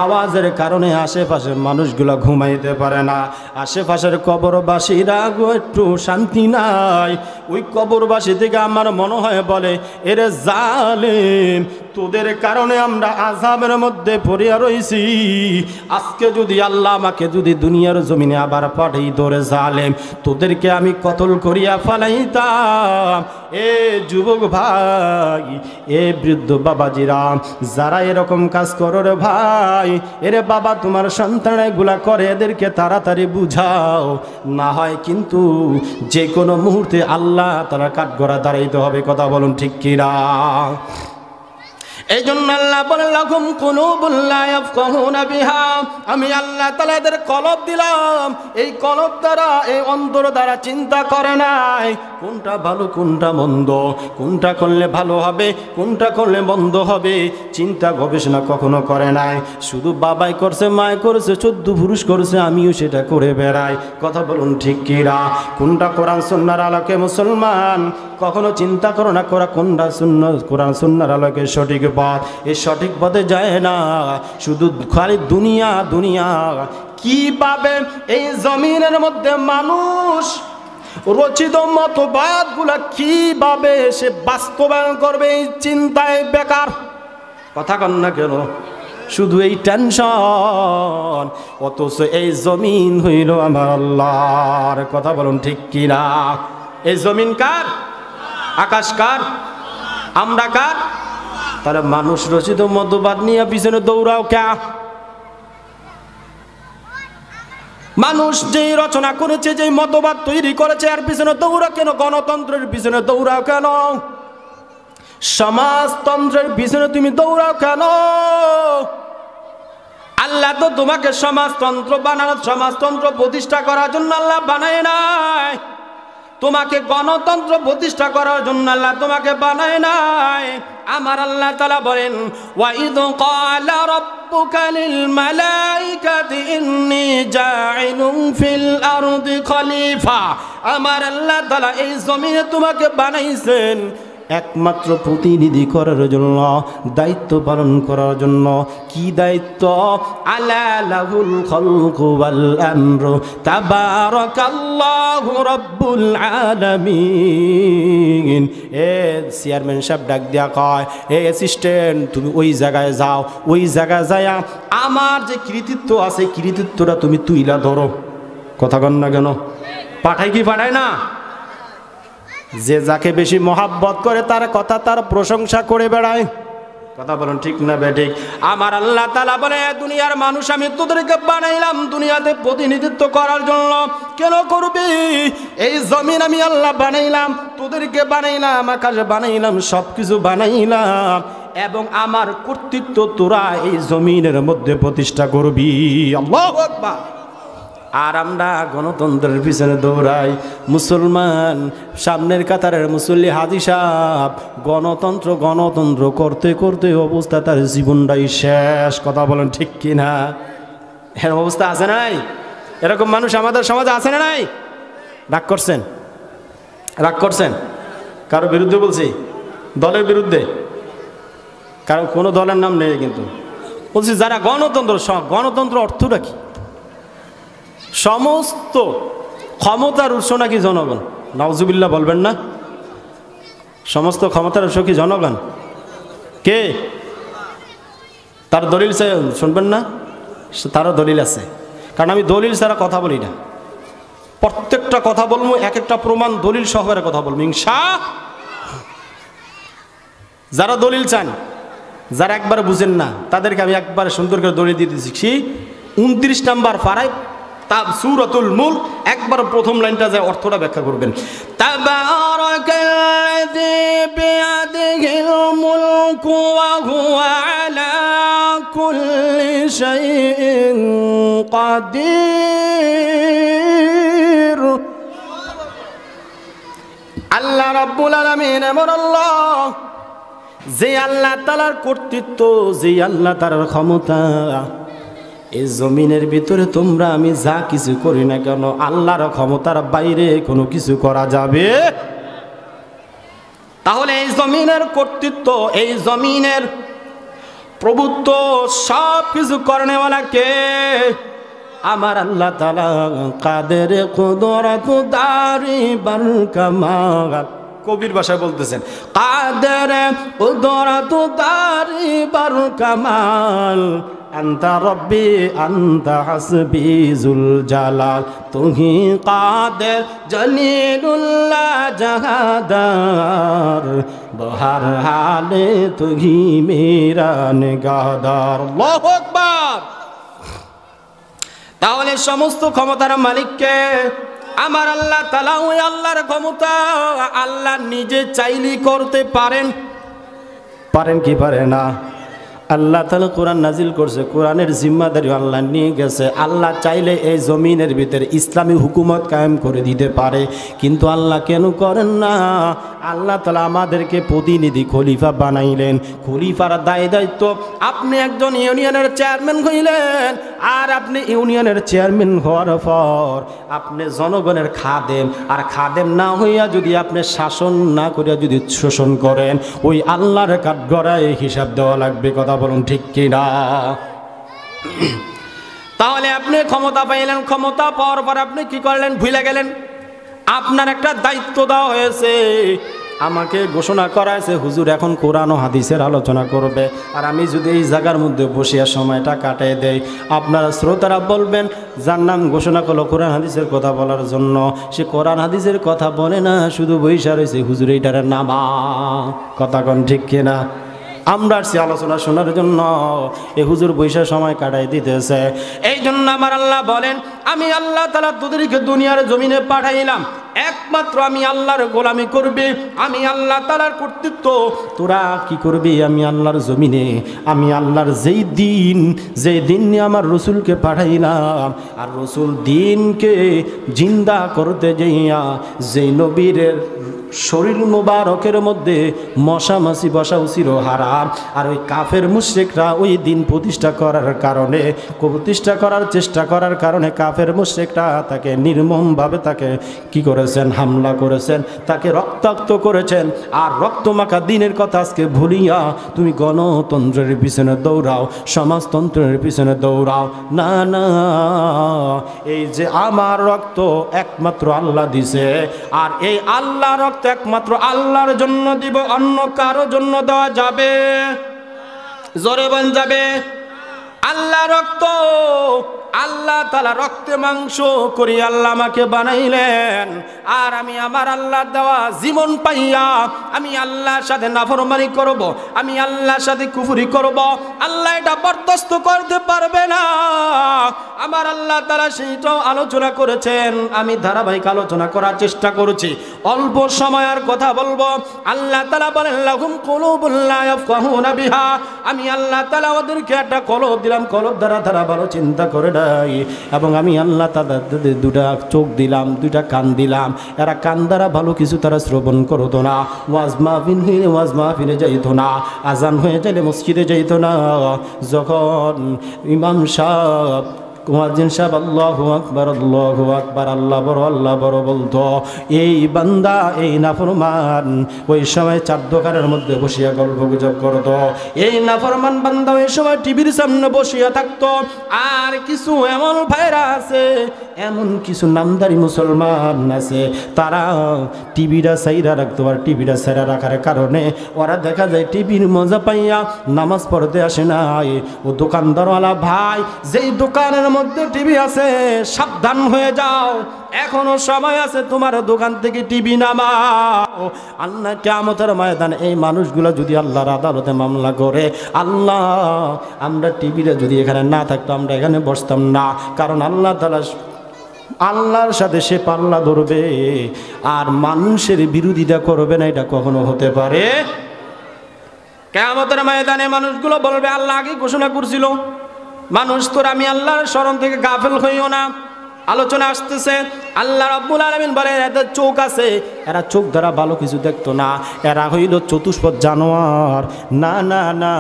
আওয়াজের কারণে আশেপাশের মানুষগুলো ঘুমাইতে পারে না। আশেপাশের কবরবাসীরা একটু শান্তি নাই। ওই কবরবাসী থেকে আমার মনে হয় বলে, এরে জালেম, তোদের কারণে আমরা আযাবের মধ্যে পড়িয়া রইছি। আজকে যদি আল্লাহ আমাকে যদি দুনিয়ার জমিনে আবার পাঠাই তোরে জালেম, তোদেরকে আমি কতল করিয়া ফালাইতাম। এ যুবক ভাই, এ বৃদ্ধ বাবাজি, যারা এরকম কাজ করো রে ভাই, এরে বাবা তোমার সন্তান এগুলা করে, এদেরকে তাড়াতাড়ি বুঝাও, না হয় কিন্তু যে কোনো মুহূর্তে আল্লাহ তাআলা কাঠগড়া দাঁড়াইতে হবে। কথা বলুন ঠিক কিনা? এই জন্য আল্লাহ বলেন, লাকুম কুলুবুন লা ইয়াফকাহুনা বিহা, আমি আল্লাহ তাআলা এদের কলব দিলাম, এই কলব দ্বারা, এই অন্তর দ্বারা চিন্তা করে নাই কোনটা ভালো কোনটা মন্দ, কোনটা করলে ভালো হবে কোনটা করলে মন্দ হবে, চিন্তা গবেষণা কখনো করে নাই। শুধু বাবাই করছে, মায় করছে, 14 পুরুষ করছে, আমিও সেটা করে বেড়াই। কথা বলুন ঠিক কিনা? কোনটা কোরআন সুন্নাহর আলোকে মুসলমান, কখনো চিন্তা করো না কোনটা সুন্নাহ, কোরআন সুন্নাহর আলোকে সঠিক পথ। এই সঠিক পথে যায় না, শুধু খালি দুনিয়া দুনিয়া। কিভাবে এই জমিনের মধ্যে মানুষ রচিত মতবাদগুলা কিভাবে সে বাস্তবায়ন করবে, এই চিন্তায় বেকার। কথা কন না কেন? শুধু এই টেনশন, অথচ এই জমিন হইল আমার আল্লাহর। কথা বলুন ঠিক কিনা? এই জমিন কার? আকাশ কার? আমরা কার? তারা মানুষ রচিত মতবাদ নিয়ে পিছনে দৌড়াও কে? মানুষ যেই রচনা করেছে, যেই মতবাদ তৈরি করেছে, এর পিছনে দৌড়া কেন? গণতন্ত্রের পিছনে দৌড়াও কেন? সমাজতন্ত্রের পিছনে তুমি দৌড়াও কেন? আল্লাহ তো তোমাকে সমাজতন্ত্র বানানো, সমাজতন্ত্র প্রতিষ্ঠা করার জন্য আল্লাহ বানায় নাই। তোমাকে গণতন্ত্র প্রতিষ্ঠা করার জন্য আল্লাহ তোমাকে বানায় নাই। আমার আল্লাহ তাআলা বলেন, ওয়া ইয ক্বালা রাব্বুকা লিল মালাইকাতি ইন্নী জাইলুন ফিল আরদি খলিফা। আমার আল্লাহ তাআলা এই জমিনে তোমাকে বানাইছেন একমাত্র প্রতিনিধি করার জন্য, দায়িত্ব পালন করার জন্য। কি দায়িত্ব? আলা লাহুল খালকু ওয়াল আমরু তাবারাকাল্লাহু রাব্বুল আলামিন। এ চেয়ারম্যান সাহেব ডাক দিয়া কয়, এ অ্যাসিস্ট্যান্ট তুমি ওই জায়গায় যাও, ওই জায়গায় যায়া আমার যে কৃতিত্ব আছে কৃতিত্বটা তুমি তুইলা ধরো। কথা কন না কেন? পাঠায় কি পাঠায় না? যে যাকে বেশি মহাব্বত করে তার কথা, তার প্রশংসা করে বেড়ায়। কথা বলুন ঠিক না বেঠিক? আমার আল্লাহ তাআলা বলে, দুনিয়ার মানুষ আমি তোদেরকে বানাইলাম দুনিয়াতে প্রতিনিধিত্ব করার জন্য। কেন করবি? এই জমিন আমি আল্লাহ বানাইলাম, তোদেরকে বানাইলাম, আকাশ বানাইলাম, সব কিছু বানাইলাম, এবং আমার কর্তৃত্ব তোরা এই জমিনের মধ্যে প্রতিষ্ঠা করবি। আল্লাহু আকবার। আর আমরা গণতন্ত্রের পিছনে দৌড়াই। মুসলমান সামনের কাতারের মুসল্লি হাজী সাহেব গণতন্ত্র গণতন্ত্র করতে করতে অবস্থা তার জীবনটাই শেষ। কথা বলেন ঠিক কিনা? এর অবস্থা আছে নাই? এরকম মানুষ আমাদের সমাজে আছে না নাই? রাগ করছেন? রাগ করছেন? কারো বিরুদ্ধে বলছি? দলের বিরুদ্ধে? কারণ কোনো দলের নাম নেই, কিন্তু বলছি যারা গণতন্ত্র, গণতন্ত্র অর্থটা কি? সমস্ত ক্ষমতার উৎস নাকি জনগণ? নাউজুবিল্লাহ বলবেন না? সমস্ত ক্ষমতার উৎস কি জনগণ? কে? তার দলিল শুনবেন না? তারও দলিল আছে, কারণ আমি দলিল ছাড়া কথা বলি না। প্রত্যেকটা কথা বলবো, এক একটা প্রমাণ দলিল সহকারে কথা বলবো ইনশাআল্লাহ। যারা দলিল চান, যারা একবার বুঝেন না, তাদেরকে আমি একবার সুন্দর করে দলিল দিয়ে দিচ্ছি। 29 নম্বর পারায় সূরাতুল মুলক একবার প্রথম লাইনটা যায় অর্থটা ব্যাখ্যা করবেন। তাবারাকাল্লাযী বিয়াদিহিল মুলকু ওয়া হুয়া আলা কুল্লি শাইইন কাদির। আল্লাহ রাব্বুল আলামিন এমন আল্লাহ, যে আল্লাহ তাআলার কর্তৃত্ব, যে আল্লাহ তাআলার ক্ষমতা, এই জমিনের ভিতরে তোমরা আমি যা কিছু করি না কেন, আল্লাহর ক্ষমতার বাইরে কোনো কিছু করা যাবে? তাহলে এই জমিনের কর্তৃত্ব, এই জমিনের প্রভুত্ব সব কিছু করনেওয়ালা কে? আমার আল্লাহ তাআলা। কাদের কুদরত দারি বারকামাল, কবির ভাষায় বলতেছেন, কাদের কুদরত দারি বারকামাল, আন্তা রব্বি আন্তা হাসবি জুল জালাল, তুহি কাদের জলিলুল্লাহ জাহাদার, বহার হালে তুহি মেরা নিগাহদার। আল্লাহু আকবার। তাহলে সমস্ত ক্ষমতার মালিককে আমার আল্লাহ তাআলা। ওই আল্লাহর ক্ষমতা আল্লাহ নিজে চাইলেই করতে পারেন, পারেন কি পারে না? আল্লাহ তাআলা কোরআন নাজিল করছে, কোরআনের জিম্মাদারি আল্লাহ নিয়ে গেছে। আল্লাহ চাইলে এই জমিনের ভিতরে ইসলামী হুকুমত কায়েম করে দিতে পারে, কিন্তু আল্লাহ কেন করেন না? আল্লাহ তাআলা আমাদেরকে প্রতিনিধি খলিফা বানাইলেন। খলিফার দায়িত্ব, আপনি একজন ইউনিয়নের চেয়ারম্যান হইলেন, আর আপনি ইউনিয়নের চেয়ারম্যান হওয়ার পর আপনি জনগণের খাদেম, আর খাদেম না হইয়া যদি আপনি শাসন না করিয়া যদি শোষণ করেন, ওই আল্লাহর কাঠগড়ায় হিসাব দেওয়া লাগবে। কথা বলুন ঠিক কিনা? তাহলে আপনি ক্ষমতা পাইলেন, ক্ষমতা পাওয়ার পর আপনি কি করলেন? ভুলে গেলেন। আপনার একটা দায়িত্ব দেওয়া হয়েছে, আমাকে ঘোষণা করা হয়েছে হুজুর এখন কোরআন ও হাদিসের আলোচনা করবে, আর আমি যদি এই জায়গার মধ্যে বসিয়া সময়টা কাটিয়ে দেই, আপনারা শ্রোতারা বলবেন যার নাম ঘোষণা করলো কোরআন হাদিসের কথা বলার জন্য, সে কোরআন হাদিসের কথা বলে না, শুধু বৈশা রয়েছে হুজুর এইটার নামা। কথা কোন ঠিক কিনা? আমরা সে আলোচনা শোনার জন্য এ হুজুর বৈশা সময় কাটাই দিতেছে। এই জন্য আমার আল্লাহ বলেন, আমি আল্লাহ তাআলা তোদেরকে দুনিয়ার জমিনে পাঠাইলাম একমাত্র আমি আল্লাহর গোলামি করবি, আমি আল্লাহ তাআলার কর্তৃত্ব তোরা কি করবি? আমি আল্লাহর জমিনে, আমি আল্লাহর যেই দিন নিয়ে আমার রসুলকে পাঠাইলাম, আর রসুল দিনকে জিন্দা করতে যাইয়া যেই নবীর শরীর মুবারকের মধ্যে মশা মাছি বসাও ছিল হারাম, আর ওই কাফের মুশরিকরা ওই দিন প্রতিষ্ঠা করার চেষ্টা করার কারণে কাফের মুশরিকরা তাকে নির্মমভাবে তাকে কি করেছেন? হামলা করেছেন, তাকে রক্তাক্ত করেছেন। আর রক্তমাখা দিনের কথা আজকে ভুলিয়া তুমি গণতন্ত্রের পিছনে দৌড়াও, সমাজতন্ত্রের পিছনে দৌড়াও। না না, এই যে আমার রক্ত একমাত্র আল্লাহ দিছে, আর এই আল্লাহ রক্ত একমাত্র আল্লাহর জন্য দিব, অন্য কারো জন্য দেওয়া যাবে? জোরে বল যাবে? আল্লাহ রক্ত, আল্লাহ তাআলা রক্তে মাংস করি আল্লাহ আমাকে বানাইলেন, আর আমি আমার আল্লাহ দেওয়া জীবন পাইয়া আমি আল্লাহর সাথে নাফরমানি করব, আমি আল্লাহর সাথে কুফরি করব, আল্লাহ এটা বরদাস্ত করতে পারবে না। আমার আল্লাহ তাআলা সেইটাও আলোচনা করেছেন, আমি ধারাবাহিক আলোচনা করার চেষ্টা করছি। অল্প সময়ের কথা বলবো। আল্লাহ তাআলা বলেন, লাহুম কুলুবুন লা ইয়াফকাহুনা বিহা, আমি আল্লাহ তাআলা ওদেরকে একটা কলব দিলাম, কলব দ্বারা তারা ভালো চিন্তা করে নাই, এবং আমি আল্লাহ তাআলা দুটা চোখ দিলাম, দুটা কান দিলাম, এরা কান দ্বারা ভালো কিছু তারা শ্রবণ করতো না, ওয়াজ মাহফিলে যাইতো না, আজান হয়ে যাইলে মসজিদে যাইতো না, যখন ইমাম সাহেব মুয়াজ্জিন সাহেব আল্লাহু আকবার আল্লাহ বড় বলতো। এই বান্দা এই নাফরমান ওই সময় চার দোকানের মধ্যে বসিয়া গল্প গুজব করতো। এই নাফরমান বান্দা ওই সময় টিভির সামনে বসিয়া থাকতো। আর কিছু এমন ভাইরা আছে, এমন কিছু নামদারি মুসলমান আছে, তারা টিভিটা সাইরা রাখতো। আর টিভিটা সাইরা রাখার কারণে ওরা দেখা যায় টিভির মজা পাইয়া নামাজ পড়তে আসে নাই। ও দোকানদারওয়ালা ভাই, যেই দোকানের মধ্যে টিভি আছে সাবধান হয়ে যাও, এখনো সময় আছে, তোমার দোকান থেকে টিভি নামাও। আল্লাহ কিয়ামতের ময়দানে এই মানুষগুলো যদি আল্লাহর আদালতে মামলা করে, আল্লাহ আমরা টিভিটা যদি এখানে না থাকতো আমরা এখানে বসতাম না। কারণ আল্লাহ তাআলা আল্লাহর সাথে সে পাল্লা ধরবে আর মানুষের বিরোধিতা করবে না, এটা কখনো হতে পারে। কিয়ামতের ময়দানে মানুষগুলো বলবে আল্লাহ আগে ঘোষণা করছিল, মানুষ তোর আমি আল্লাহর শরণ থেকে গাফেল হইও না। আলোচনা আসতেছে, আল্লাহ রাব্বুল আলামিন বলে এদের চোখ আছে, এরা চোখ দ্বারা ভালো কিছু দেখতো না, এরা হইল চতুষ্পদ জানোয়ার। না না না,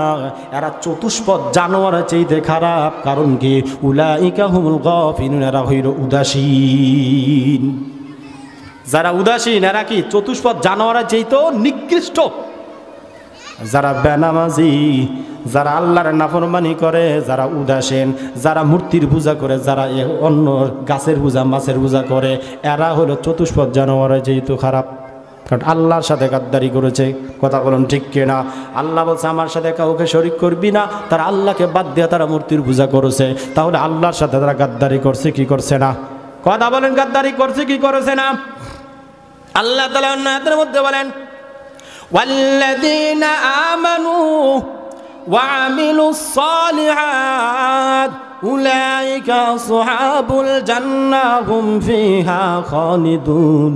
এরা চতুষ্পদ জানোয়ারের চাইতে খারাপ। কারণ কি? উলাইকা হুমুল গাফিলুন, এরা হইল উদাসীন। যারা উদাসীন এরা কি? চতুষ্পদ জানোয়ারের চাইতেও নিকৃষ্ট। যারা বেনামাজি, যারা আল্লাহর নাফরমানি করে, যারা উদাসীন, যারা মূর্তির পূজা করে, যারা অন্য গাছের পূজা মাছের পূজা করে, এরা হলো চতুষ্পদ জানোয়ার, যেহেতু খারাপ। কারণ আল্লাহর সাথে গাদ্দারি করেছে। কথা বলুন ঠিক কিনা? আল্লাহ বলছে আমার সাথে কাউকে শরীক করবি না, তারা আল্লাহকে বাদ দিয়ে তারা মূর্তির পূজা করেছে। তাহলে আল্লাহর সাথে তারা গাদ্দারি করছে কি করছে না? কথা বলেন, গাদ্দারি করছে কি করেছে না? আল্লাহ তাআলা অন্য আয়াতের মধ্যে বলেন, ওয়াল্লাযীনা আমানু ওয়াআমিলুস সালিহাত উলাইকা আসহাবুল জান্নাহ হুম ফিহা খালিদুন।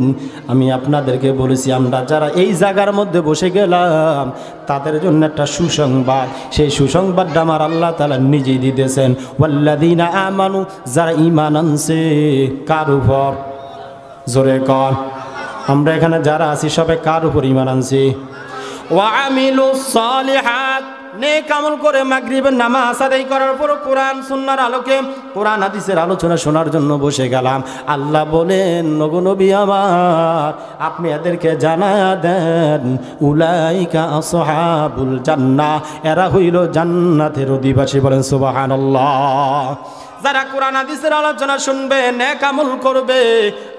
আমি আপনাদেরকে বলেছি, আমরা যারা এই জায়গার মধ্যে বসে গেলাম তাদের জন্য একটা সুসংবাদ, সেই সুসংবাদটা আমার আল্লাহ তাআলা নিজেই দিতেছেন। ওয়াল্লাযীনা আমানু, যারা ঈমান আনছে, কার উপর? জোরে কর। আমরা এখানে যারা আছি সবাই কার উপর ঈমান আনছি? ওয়াআমিলুস সালিহাত, নেক আমল করে মাগরিবের নামাজ আদায় করার পর কোরআন সুন্নাহর আলোকে কোরআন হাদিসের আলোচনা শোনার জন্য বসে গেলাম। আল্লাহ বলেন, ওগো নবী আমার, আপনি এদেরকে জানায়া দেন, উলাইকা আসহাবুল জান্নাহ, এরা হইল জান্নাতের অধিবাসী। বলেন সুবহানাল্লাহ। যারা কোরআন হাদিসের আলোচনা শুনবে, নেক আমল করবে,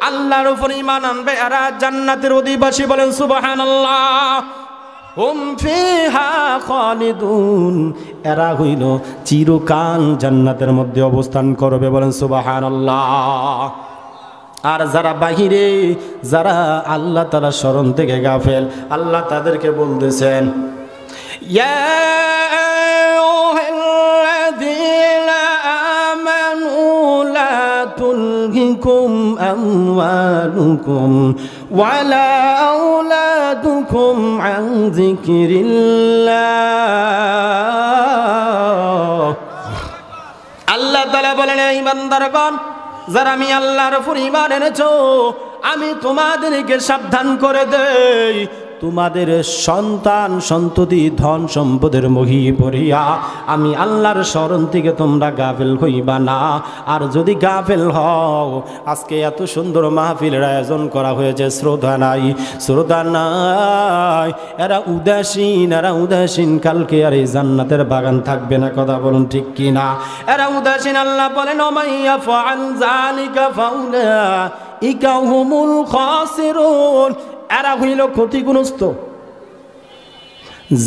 আল্লাহর উপর ঈমান আনবে, এরা জান্নাতের অধিবাসী। বলেন সুবহানাল্লাহ। হুম ফিহা খালিদুন, এরা হইল চিরকাল জান্নাতের মধ্যে অবস্থান করবে। বলেন সুবহানাল্লাহ। আর যারা বাহিরে, যারা আল্লাহ তাআলার শরণ থেকে গাফেল, আল্লাহ তাদেরকে বলতেছেন, ইয়া আইয়ুহাল্লাযীনা আমানু লা তুলহিকুম আমওয়ালুকুম ওয়ালা আওলাদুকুম আন যিকরিল্লাহ। আল্লাহ তাআলা বলেন, এই বান্দারগণ, যারা আমি আল্লাহর উপর ঈমান এনেছো, আমি তোমাদেরকে সাবধান করে দেই, তোমাদের সন্তান সন্ততি ধন সম্পদের মোহে পড়িয়া আমি আল্লাহর শরণ থেকে তোমরা গাফেল হইবা না। আর যদি গাফেল হও, আজকে এত সুন্দর মাহফিলের আয়োজন করা হয়েছে, শ্রদ্ধা নাই, শ্রদ্ধা নাই, এরা উদাসীন, এরা উদাসীন, কালকে আর এই জান্নাতের বাগান থাকবে না। কথা বলুন ঠিক কিনা? এরা উদাসীন। আল্লাহ বলেন, ওমাইয়া ফাআল যালিকা ফাউলাইকা হুমুল খাসিরুন, এরা হইল ক্ষতিগ্রস্ত।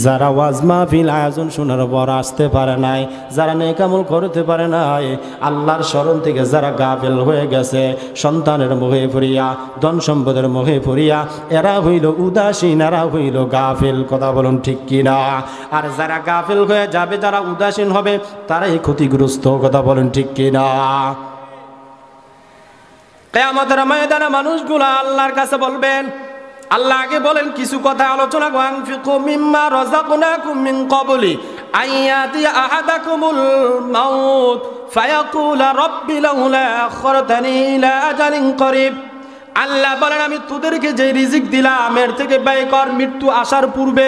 যারা ওয়াজ মাহফিল আয়োজন শোনার পর আসতে পারে নাই, যারা নেক আমল করতে পারে নাই, আল্লাহর শরণ থেকে যারা গাফেল হয়ে গেছে, সন্তানের মোহে পড়িয়া, ধন সম্পদের মোহে পড়িয়া, এরা হইল উদাসীন, এরা হইল গাফেল। কথা বলুন ঠিক কিনা? আর যারা গাফেল হয়ে যাবে, যারা উদাসীন হবে, তারাই ক্ষতিগ্রস্ত। কথা বলুন ঠিক কিনা? কিয়ামতের ময়দানে মানুষগুলো আল্লাহর কাছে বলবেন, আল্লাহ আগে বলেন কিছু কথা আলোচনা, আনফিকু মিম্মা রাযাকনাকুম মিন ক্বাবলি আইয়াতি আহাদাকুমুল মাউত ফায়াকুলা রাব্বি লাউলা আখরতানি ইলা আজালিন করিব। আল্লাহ বলেন, আমি তোদেরকে যে রিজিক দিলাম এর থেকে ব্যয় কর মৃত্যু আসার পূর্বে।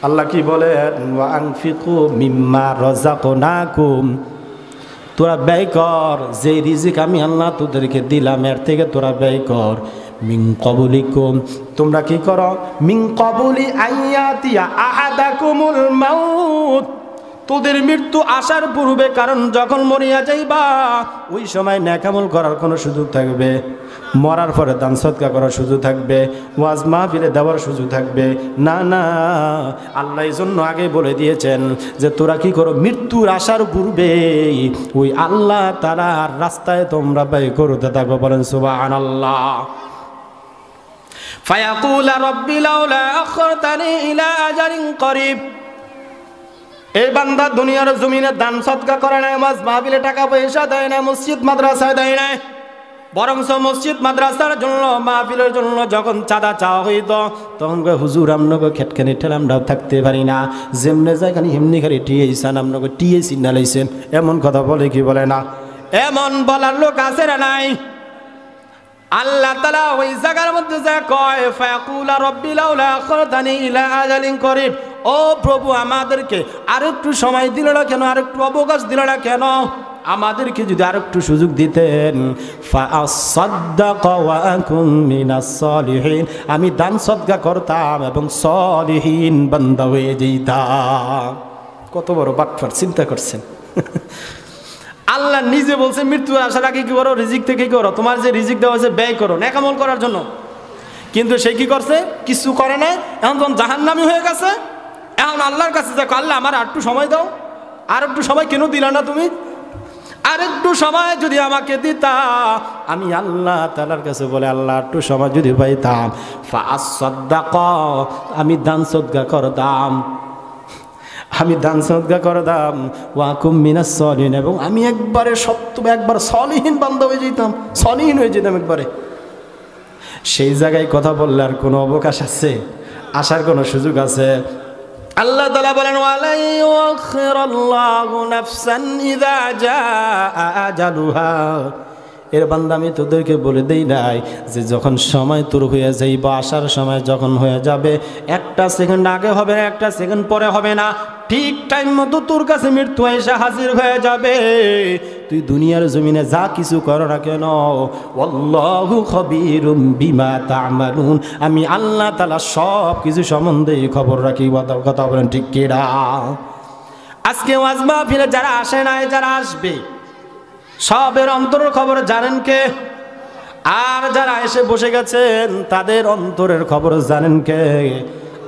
আল্লাহ কি বলেন? ওয়া আনফিকু মিম্মা রাযাকনাকুম, তোরা ব্যয় কর, যে রিজিক আমি আল্লাহ তোদেরকে দিলাম এর থেকে তোরা ব্যয় কর। মিন ক্বাবলিকুম, তোমরা কি করো? মিন ক্বাবলি আইয়াতিয়া আহাদাকুমুল মাউত, তোদের মৃত্যু আসার পূর্বে, কারণ যখন মরিয়া যাইবা ওই সময় নেকামল করার কোনো সুযোগ থাকবে, মরার পরে দান সদকা করার সুযোগ থাকবে, ওয়াজ মাহফিলে দেওয়ার সুযোগ থাকবে না। না, আল্লাহ এই জন্য আগে বলে দিয়েছেন যে তোরা কি করো, মৃত্যুর আসার পূর্বে ওই আল্লাহ তাআলার রাস্তায় তোমরা ব্যয় করতে থাকো। বলেন সুবহানাল্লাহ। ফায়াকুলা রাব্বি লাউলা আখরতানি ইলা আজালিন করিব, এই বান্দা দুনিয়ার জমিনে দান সদকা করে নাই, ওয়াজ মাহফিলে টাকা পয়সা দেয় না, মসজিদ মাদ্রাসায় দেয় না, বরংস মসজিদ মাদ্রাসার জন্য মাহফিলের জন্য যখন চাঁদা চাওয়া হইত তখন হুজুর আপনাকে খেটখানি ঠেলে আমরাও থাকতে পারি না, যেমনে যায় খানি এমনি খালি টিয়েছেন, আপনাকে টিয়ে চিন্না লাইছেন, এমন কথা বলে কি বলে না? এমন বলার লোক আছে না নাই? আল্লাহ তাআলা ওই জায়গার মধ্যে যা কয়, ফায়াকুলা রাব্বি লাউলা আখরতানি ইলা আজালিন করিব, ও প্রভু আমাদেরকে আরেকটু সময় দিল না কেন, আরেকটু অবকাশ দিল না কেন? আমাদেরকে যদি আরেকটু সুযোগ দিতেন, ফাআসাদদাকা ওয়া আকুম মিনাস সলিহিন, আমি দান সদকা করতাম এবং সলিহিন বান্দা হয়ে যেতাম। কত বড় বাটফার, চিন্তা করছেন? আল্লাহ নিজে বলছে মৃত্যু আসার আগে কি করো, রিজিক থেকে কি করো, তোমার যে রিজিক দেওয়া হয়েছে ব্যয় করো নেকামল করার জন্য। কিন্তু সে কি করছে? কিছু করে না। এখন যখন জাহান্নামী হয়ে গেছে, এখন আল্লাহর কাছে দেখো, আল্লাহ আমার আরেকটু সময় দাও। আর একটু সময় কেন দিলা না তুমি? আরেকটু সময় যদি আমাকে দিতা, আমি আল্লাহ তাআলার কাছে বলে আল্লাহ একটু সময় যদি পাইতাম, ফাআসাদদাকা, আমি দান সদকা করতাম, আমি দান সদকা করতাম, ওয়া কুম মিনাস সলিহিন, এবং আমি একবারে একবার সলিহিন বান্দা হয়ে যেতাম, সলিহিন হয়ে যেতাম একবারে। সেই জায়গায় কথা বললে আর কোনো অবকাশ আছে? আসার কোনো সুযোগ আছে? আল্লাহ তাআলা বলেন, ওয়ালা ইউআখিরুল্লাহু নাফসান ইযা জাআ আজালুহা, এর বান্দা আমি তোদেরকে বলে দেই নাই যে যখন সময় তোর হয়ে যাইব, আসার সময় যখন হয়ে যাবে, একটা সেকেন্ড আগে হবে না, একটা সেকেন্ড পরে হবে না, ঠিক টাইম মতো তোর কাছে মৃত্যু এসে হাজির হয়ে যাবে। তুই দুনিয়ার জমিনে যা কিছু করো না কেন, আল্লাহু খবীরুম বিমা তা'মালুন, আমি আল্লাহ তাআলা সব কিছু সম্বন্ধে খবর রাখি। কথা বলেন ঠিক কি না? আজকে ওয়াজ মাহফিলে যারা আসে নাই, যারা আসবে, সবের অন্তরের খবর জানেন কে? আর যারা এসে বসে গেছেন তাদের অন্তরের খবর জানেন কে?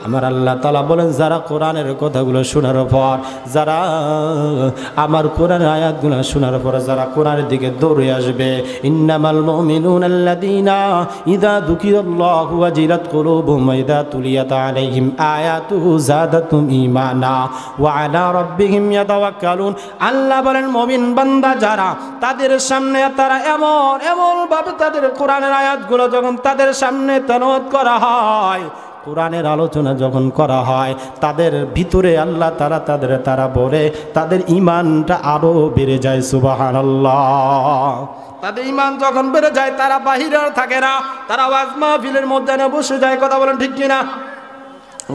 আমার আল্লাহ তাআলা বলেন, যারা কোরআনের কথাগুলো শোনার পর, যারা আমার কোরআনের আয়াতগুলো শোনার পর যারা কোরআনের দিকে দৌড়ে আসবে, ইন্নামাল মুমিনুনা আল্লাযীনা ইযা যুকিরাল্লাহু ওয়াজিলাত কুলুবুহুম ওয়া ইযা তুলিয়াত আলাইহিম আয়াতুহু যাদাতুহুম ঈমানা ওয়া আলা রাব্বিহিম ইয়াতাওয়াক্কালুন। আল্লাহ বলেন, মুমিন বান্দা যারা, তাদের সামনে তারা এমন ভাবে তাদের কোরআনের আয়াতগুলো যখন তাদের সামনে তেলাওয়াত করা হয়, কোরআনের আলোচনা যখন করা হয়, তাদের ভিতরে আল্লাহ তারা বলে তাদের ঈমানটা আরো বেড়ে যায়। সুবহানাল্লাহ। তাদের ঈমান যখন বেড়ে যায়, তারা বাহিরে আর থাকে না, তারা ওয়াজ মাহফিলের মধ্যে বসে যায়। কথা বলেন ঠিক কিনা?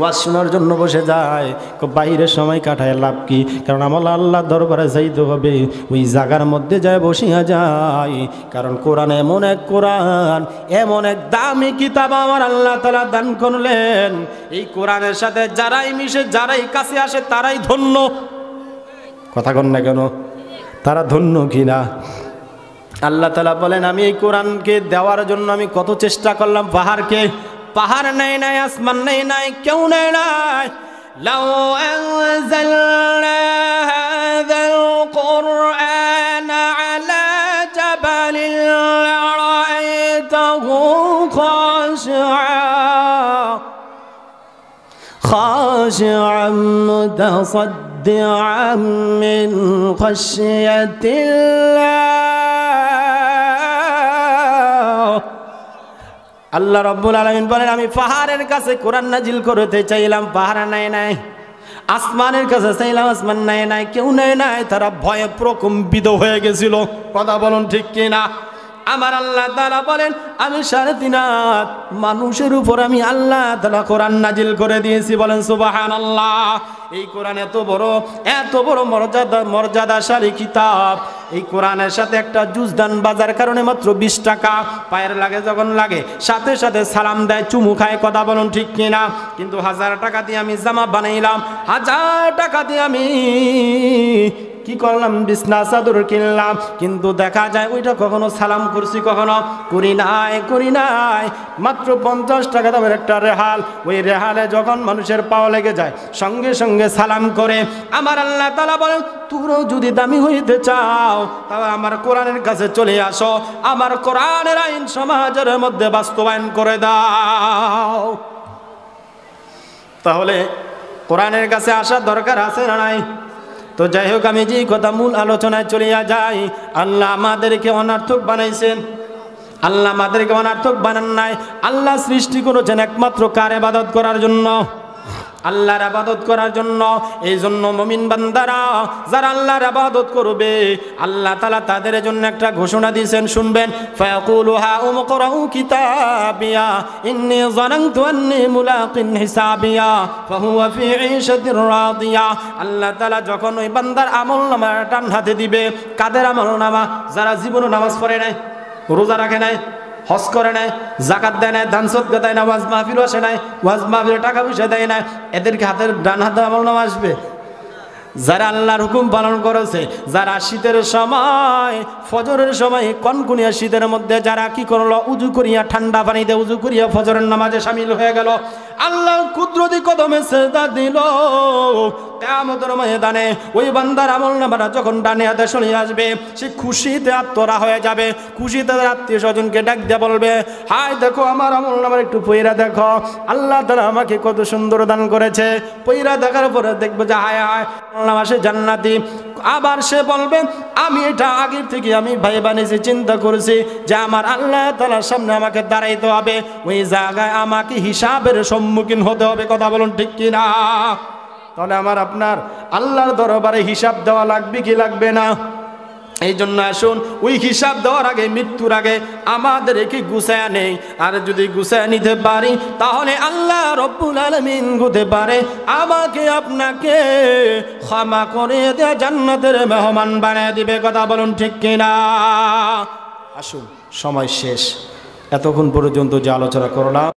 ওয়াজ শোনার জন্য বসে যায়, বাইরের সময় কাটায় লাভ কি? কারণ আমার আল্লাহ দরবারে যাইতে হবে, ওই জায়গার মধ্যে যায় বসিয়া যায়। কারণ কোরআন এমন এক দামি কিতাব আমার আল্লাহ তাআলা দান করলেন। এই কোরআনের সাথে যারাই মিশে, যারাই কাছে আসে, তারাই ধন্য। কথা কন না কেন? তারা ধন্য কিনা? আল্লাহ তাআলা বলেন, আমি এই কোরআনকে দেওয়ার জন্য আমি কত চেষ্টা করলাম। পাহাড় নেই নাই, আসমান নেই নাই, কেউ নেই নাই। লাউ আনজালনা হাযাল কুরআনা আলা জাবালিন লারাআইতাহু খাশিআন মুতাসাদ্দিআন মিন খাশিয়াতিল্লাহ। আল্লাহ রাব্বুল আলামিন বলেন, আমি পাহাড়ের কাছে কোরআন নাজিল করতে চাইলাম, পাহাড় নাই। আসমানের কাছে চাইলাম, আসমান নাই, কেউ নাই। তারা ভয়ে প্রকম্পিত হয়ে গেছিল। কথা বলুন ঠিক কিনা? আমার আল্লাহ তাআলা বলেন, আমি 3.5 হাত মানুষের উপর আমি আল্লাহ তাআলা কোরআন নাজিল করে দিয়েছি। বলেন সুবহানাল্লাহ। এই কোরআন এত বড় মর্যাদাশালী কিতাব। এই কোরআনের সাথে একটা জুজদান বাজার কারণে মাত্র 20 টাকা, পায়ের লাগে যখন লাগে সাথে সাথে সালাম দেয়, চুমু খায়, কথা বলুন ঠিক কিনা। কিন্তু 1000 টাকা দিয়ে আমি জামা বানাইলাম, 1000 টাকা দিয়ে আমি কি করলাম, বিছনা চাদর কিনলাম, কিন্তু দেখা যায় ওইটা কখনো সালাম করছি, কখনো করি নাই। মাত্র 50 টাকা দামের একটা রেহাল, ওই রেহালে যখন মানুষের পাও লেগে যায় সঙ্গে সঙ্গে সালাম করে। আমার আল্লাহ তাআলা বলেন, তোমরাও যদি দামি হইতে চাও তাহলে আমার কোরআনের কাছে চলে আসো, আমার কোরআনের আইন সমাজের মধ্যে বাস্তবায়ন করে দাও। তাহলে কোরআনের কাছে আসার দরকার আছে না নাই? তো যাই হোক, আমি যে কথা মূল আলোচনায় চলিয়া যাই। আল্লাহ আমাদেরকে অনার্থক বানাইছেন, আল্লাহ আমাদেরকে অনার্থক বানান নাই। আল্লাহ সৃষ্টি করেছেন একমাত্র কার ইবাদত করার জন্য? আল্লাহর ইবাদত করার জন্য। এই জন্য মুমিন বান্দারা যারা আল্লাহর ইবাদত করবে, আল্লাহ তাআলা তাদের জন্য একটা ঘোষণা দিয়েছেন, শুনবেন। ফায়াকুলু হাউম করাউ কিতাবিয়া ইন্নী যানানতু আন্নী মুলাকিন হিসাবিয়া ফাহুয়া ফি ঈশাতির রাদিয়া। আল্লাহ তাআলা যখন ওই বান্দার আমলনামা টান হাতে দিবে, কাদের আমলনামা? যারা জীবনে নামাজ পড়ে নাই, রোজা রাখে নাই, হজ করে নাই, যাকাত দেয় নাই, দান সদকা দেয় না, ওয়াজ মাহফিল আসে নাই, ওয়াজ মাহফিলে টাকা পয়সা দেয় না, এদেরকে হাতের ডান হাতে আমলনামা আসবে। যারা আল্লাহর হুকুম পালন করেছে, যারা শীতের সময়, ফজরের সময় কনকনিয়া শীতের মধ্যে যারা কি করলো, উজু করিয়া ঠান্ডা পানিতে উজু করিয়া ফজরের নামাজে শামিল হয়ে গেল, আল্লাহর কুদরতি কদমে সেজদা দিল, কিয়ামতের ময়দানে ওই বান্দার আমলনামাটা যখন ডানে হাতে চলে আসবে, সে খুশিতে আত্মরা হয়ে যাবে, খুশিতে তার আত্মীয় স্বজনকে ডাক দিয়ে বলবে, হায় দেখো আমার আমলনামা একটু পইরা দেখো, আল্লাহ তাআলা আমাকে কত সুন্দর দান করেছে। পইরা দেখার পরে দেখবে যে হায় হায় আমলনামা সে জান্নাতি। আবার সে বলবে, আমি এটা আগের থেকে আমি ভাই বানিয়েছি, চিন্তা করেছি যে আমার আল্লাহ তাআলার সামনে আমাকে দাঁড়াইতে হবে, ওই জায়গায় আমাকে হিসাবের সম্মুখীন হতে হবে। কথা বলুন ঠিক কিনা? তাহলে আমার আপনার আল্লাহর দরবারে হিসাব দেওয়া লাগবে কি লাগবে না? এই জন্য আসুন, ওই হিসাব দেওয়ার আগে, মৃত্যুর আগে আমাদেরকে গুছায়া নেই। আর যদি গুছায়া নিতে পারি তাহলে আল্লাহ রব্বুল আলামিন হতে পারে আমাকে আপনাকে ক্ষমা করে দেয়া জান্নাতের মেহমান বানিয়ে দিবে। কথা বলুন ঠিক কিনা? আসুন, সময় শেষ। এতক্ষণ পর্যন্ত যে আলোচনা করলাম